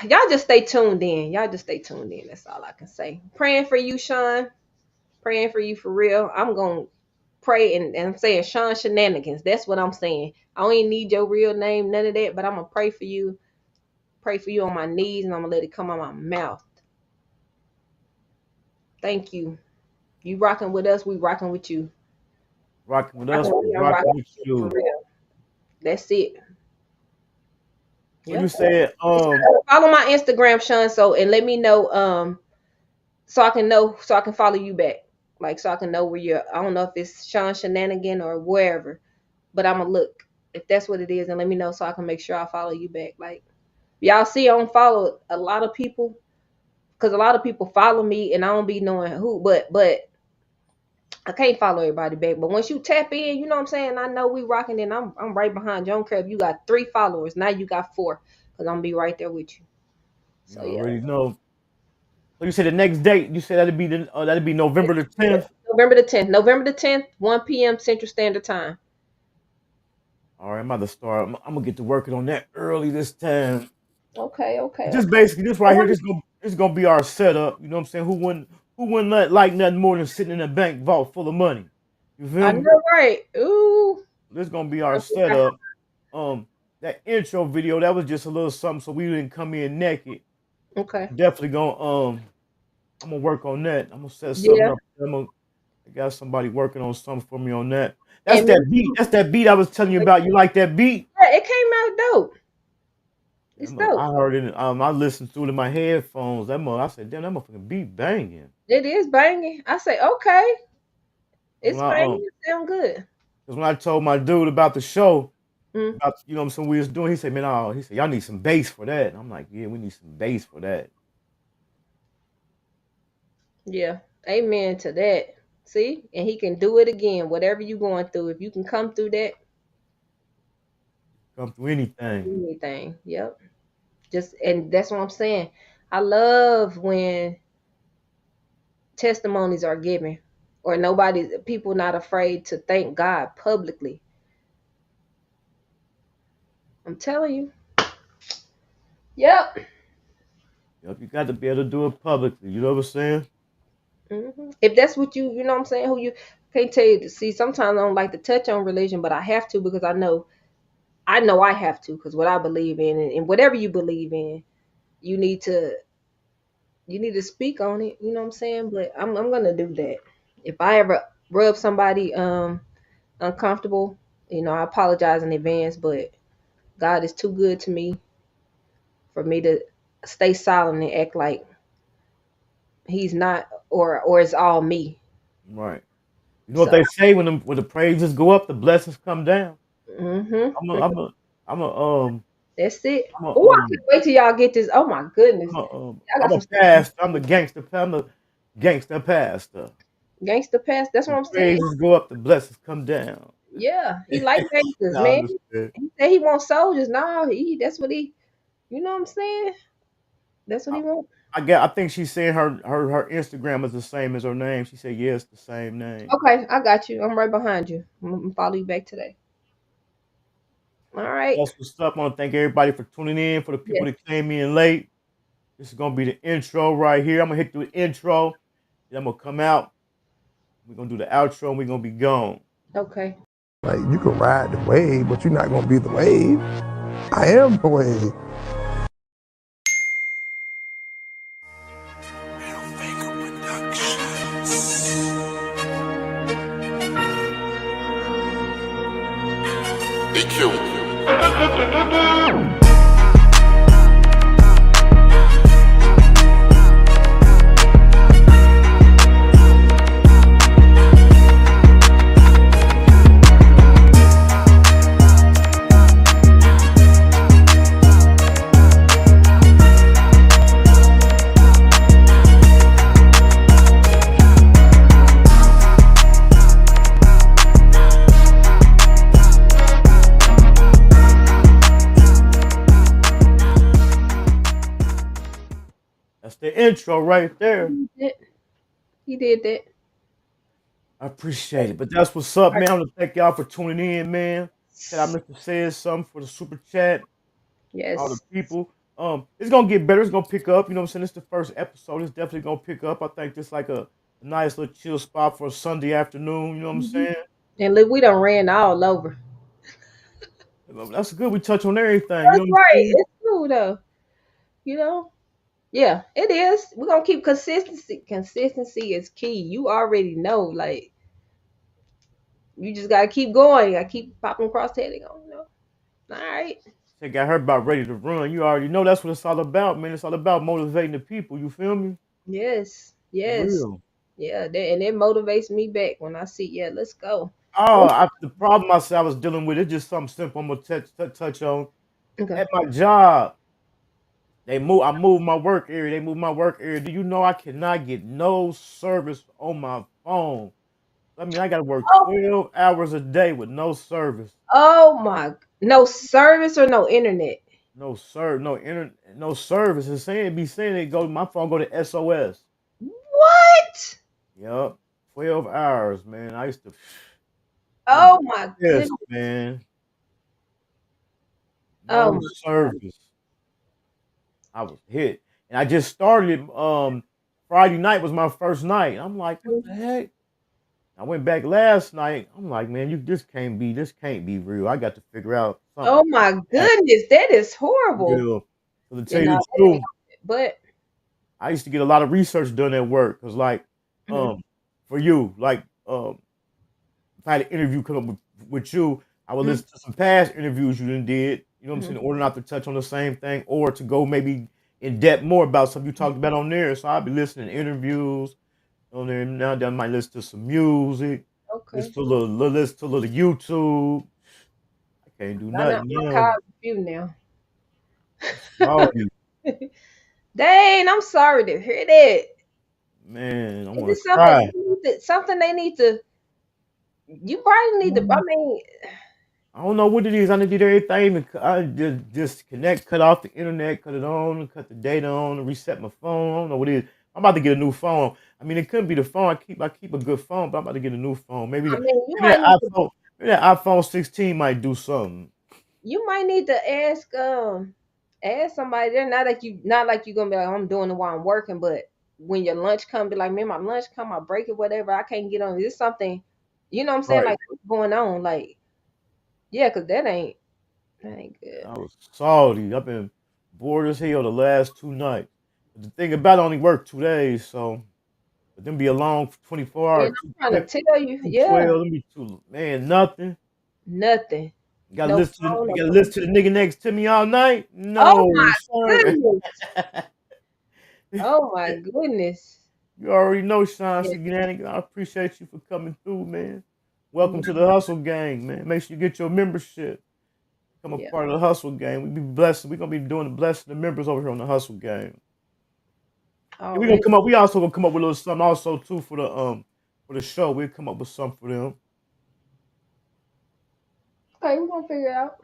y'all just stay tuned in. Y'all just stay tuned in. That's all I can say. Praying for you, Sean. Praying for you for real. I'm gonna pray and I'm saying Sean Shenanigans. That's what I'm saying. I don't even need your real name, none of that, but I'm gonna pray for you. Pray for you on my knees, and I'm gonna let it come out my mouth. Thank you. You rocking with us, we rocking with you. Rocking with us, we I'm rocking rocking with with you for you. real. That's it. So you Yep. said Follow my Instagram, Sean, and let me know so I can follow you back. Like so I can know where you're. I don't know if it's Sean Shenanigan or wherever, but I'm gonna look if that's what it is and let me know so I can make sure I follow you back. Like y'all see, I don't follow a lot of people because a lot of people follow me and I don't be knowing who, but I can't follow everybody back. But once you tap in, you know what I'm saying? I know we rocking and I'm right behind you. I don't care if you got 3 followers. Now you got 4 because I'm gonna be right there with you. you So yeah. already know. So you said the next date. You said that'd be November the 10th. November the 10th. November the 10th, 1 p.m. Central Standard Time. All right, I'm about to start. I'm gonna get to working on that early this time. Okay, okay, Just okay. basically this right here. This gonna be our setup. You know what I'm saying? Who wouldn't like nothing more than sitting in a bank vault full of money? You I feel me? know, right? Ooh. This gonna be our setup. That intro video that was just a little something, so we didn't come in naked. Okay. Definitely gonna I'm gonna work on that. I'm gonna set something Yeah, up. I got somebody working on something for me on that. That's and me that beat. too. That's that beat I was telling you about. You like that beat? Yeah, it came out dope. Yeah, It's dope. I heard it. I listened to it in my headphones. I said, damn, that motherfucking beat banging. It is banging. I say, okay, Cause it's banging. It sound good. when I told my dude about the show, Mm, about what I'm saying we was doing, he said, man, he said y'all need some bass for that. And I'm like, yeah, we need some bass for that. yeah. Amen to that. See, and he can do it again. Whatever you going through, if you can come through that, Come through anything. anything. Yep. And that's what I'm saying. I love when testimonies are given, or people not afraid to thank God publicly. I'm telling you. Yep. Yep, you got to be able to do it publicly. You know what I'm saying? If that's what you know what I'm saying, who you can't tell you to see. Sometimes I don't like to touch on religion, but I have to because I know I have to because what I believe in and whatever you believe in, you need to speak on it. You know what I'm saying? But I'm gonna do that. If I ever rub somebody uncomfortable, I apologize in advance. But God is too good to me for me to stay silent and act like He's not, or it's all me. Right. You know what So, they say when the praises go up, the blessings come down. hmm I'm a, I'm a, I'm a, that's it. I'm a, Oh, I can't wait till y'all get this. Oh my goodness, I got I'm a some stuff. pastor. I'm the gangster. I'm the gangster pastor. Gangster past. That's what The I'm saying. praises go up, the blessings come down. Yeah, he like gangsters, I man. understand. He said he wants soldiers. No, that's what he. You know what I'm saying? That's what he wants. I think she's saying her Instagram is the same as her name. She said, yeah, it's the same name. Okay, I got you. I'm right behind you. I'm gonna follow you back today. All right. That's what's up. I want to thank everybody for tuning in. For the people Yes. that came in late, this is gonna be the intro right here. I'm gonna hit the intro. Then I'm gonna come out. We're gonna do the outro and we're gonna be gone. Okay. Like, you can ride the wave, but you're not gonna be the wave. I am the wave. That's the intro right there. He did that. I appreciate it. But that's what's up, man. I want to thank y'all for tuning in, man. Shout out Mr. Says something for the super chat. All the Yes. people. It's gonna get better. It's gonna pick up. You know what I'm saying? It's the first episode. It's definitely gonna pick up. I think this like a nice little chill spot for a Sunday afternoon. You know what I'm saying? And look, we done ran all over. That's good. We touch on everything. You That's know what I'm right. saying? It's cool though. You know. Yeah, it is. We're gonna keep consistency. Consistency is key. You already know. Like you just gotta keep going. You gotta keep popping across the head. All right. They got her about ready to run. You already know that's what it's all about, man. It's all about motivating the people. You feel me? Yes. For Yes. real. Yeah. And it motivates me back when I see. Yeah. Let's go. The problem I said I was dealing with, it's just something simple I'm gonna touch on. Okay. At my job, I moved my work area. They moved my work area. Do you know I cannot get no service on my phone? I mean, I gotta work Oh. 12 hours a day with no service. Oh my. No service or no internet. No internet, no service. It's saying my phone go to SOS. What? Yup. 12 hours, man. I used to Oh my yes, goodness. man. Oh No my. service. I was hit. And I just started Friday night was my first night. I'm like, what the heck? I went back last night. I'm like, man, this can't be real. I got to figure out something. Oh my goodness. That is horrible. Real. So to You tell you know, the truth, but I used to get a lot of research done at work because, like, Mhm. for you, like, if I had an interview come up with you, I would Mhm. listen to some past interviews you done did. You know what I'm Mhm. saying? In order not to touch on the same thing, or to go maybe in depth more about something you talked about on there. So I'd be listening to interviews on there. Now and then I might listen to some music, Okay. listen to a little YouTube. I can't do I know nothing my now. car's a few now. I'm sorry, Dang, I'm sorry to hear that. man. I Is want it to cry. something they need to? You probably need to. I mean, I don't know what it is. I done did everything. I just disconnect, cut off the internet, cut it on, cut the data on, reset my phone. I don't know what it is. I'm about to get a new phone. I mean, it couldn't be the phone. I keep a good phone, but I'm about to get a new phone. I mean, Maybe that iPhone 16 might do something. you might need to ask somebody there. Not like you gonna be like, I'm doing it while I'm working, but when your lunch come, be like, man, my lunch come, my break or whatever, I can't get on. Is something, you know what I'm saying? Right. Like what's going on? Like, yeah, cause that ain't good. I was salty. I've been bored as hell the last 2 nights. But the thing about it, I only work 2 days, so but them be a long 24 Man, hour, I'm trying to tell you, yeah, 212, them be too, man, nothing. nothing. No phone, You no gotta nothing. listen to the nigga next to me all night? Oh No, my sir. goodness. Oh my goodness. You already know, Sean Yeah, Signanig. I appreciate you for coming through, man. yeah, Welcome to the Hustle Gang, man. Make sure you get your membership. Become a yeah. part of the Hustle Gang. We be blessed. We're gonna be doing the blessing the members over here on the Hustle Gang. And we're gonna Already. come up. We also gonna come up with a little something also too for the show. We'll come up with something for them. Okay, we're gonna figure it out.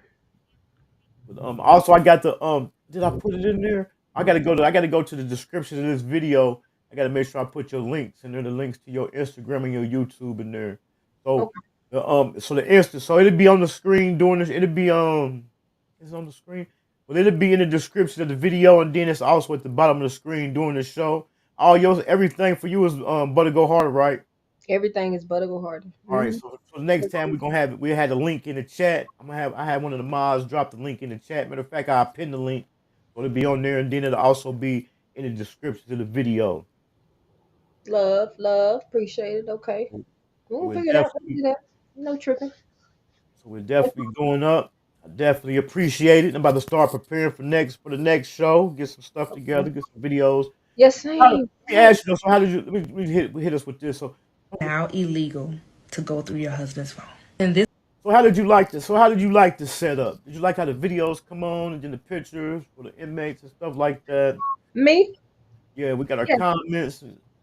But also I got the did I put it in there? I gotta go to the description of this video. I gotta make sure I put your links and then the links to your Instagram and your YouTube in there. So Okay. so it'll be on the screen doing this. It'll be it's on the screen. Well, it'll be in the description of the video, and then it's also at the bottom of the screen during the show. Everything for you is but to go harder, right? Everything is but go harder. All right, Mm-hmm. so the next time we're gonna have it, we had a link in the chat. I had one of the mods drop the link in the chat. Matter of fact, I'll pin the link. So it'll be on there, and then it'll also be in the description of the video. Love, love, appreciate it. Okay. So We'll we're figure it out. We'll definitely do that. No tripping. so we're definitely going up. I definitely appreciate it. I'm about to start preparing for the next show. Get some stuff together, get some videos. Yes, Let same. me ask you, so how did you let me hit us with this? Now illegal to go through your husband's phone. And this So how did you like this? So how did you like this setup? Did you like how the videos come on and then the pictures for the inmates and stuff like that? Me? Yeah, we got our Yeah. comments.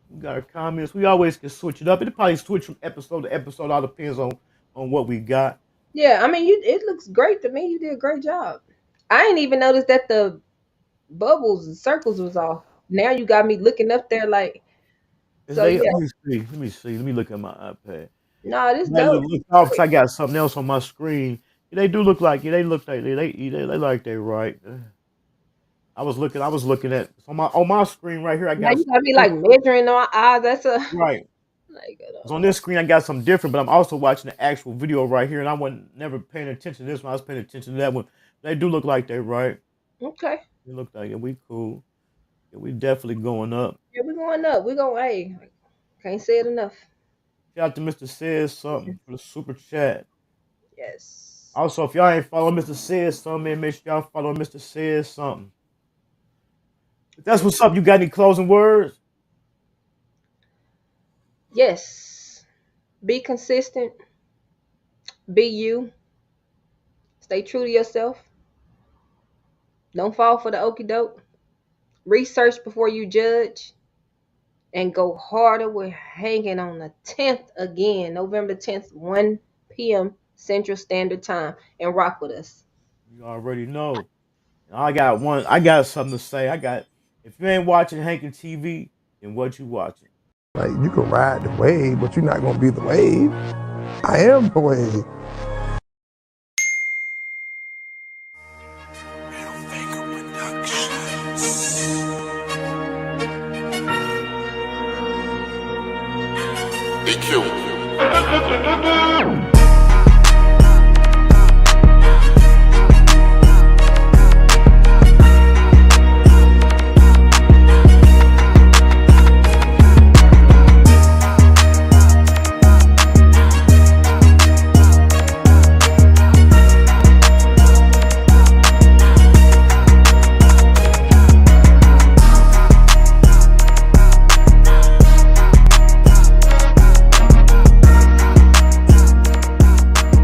We got our comments. We always can switch it up. It'll probably switch from episode to episode. All depends on what we got. Yeah. I mean, it looks great to me. You did a great job. I didn't even notice that the bubbles and circles was off. Now you got me looking up there like, Is so they? yeah. Let me see. Let me see. Let me look at my iPad. No, this I dope. look off 'cause I got something else on my screen. Yeah, they do look like. Yeah, they look like they like they right. I was looking at on my screen right here. I Now got you something got me like different. measuring my eyes. That's a Right. like 'Cause on this screen, I got something different, but I'm also watching the actual video right here, and I wasn't never paying attention to this one. I was paying attention to that one. They do look like they right. okay. They look like, yeah, we cool. Yeah, we definitely going up. Yeah, we're going up. We're going, hey, can't say it enough. Shout out to Mr. Says Something for the super chat. Yes. Also, if y'all ain't following Mr. Says Something, man, make sure y'all follow Mr. Says Something. If that's what's up, you got any closing words? Yes. Be consistent. Be you. Stay true to yourself. Don't fall for the okie doke. Research before you judge. And go harder with hanging on the 10th again, November 10th, 1 p.m. Central Standard Time. And rock with us. You already know. I got something to say. If you ain't watching Hankin TV, then what you watching? Like, you can ride the wave, but you're not gonna be the wave. I am the wave. EQ.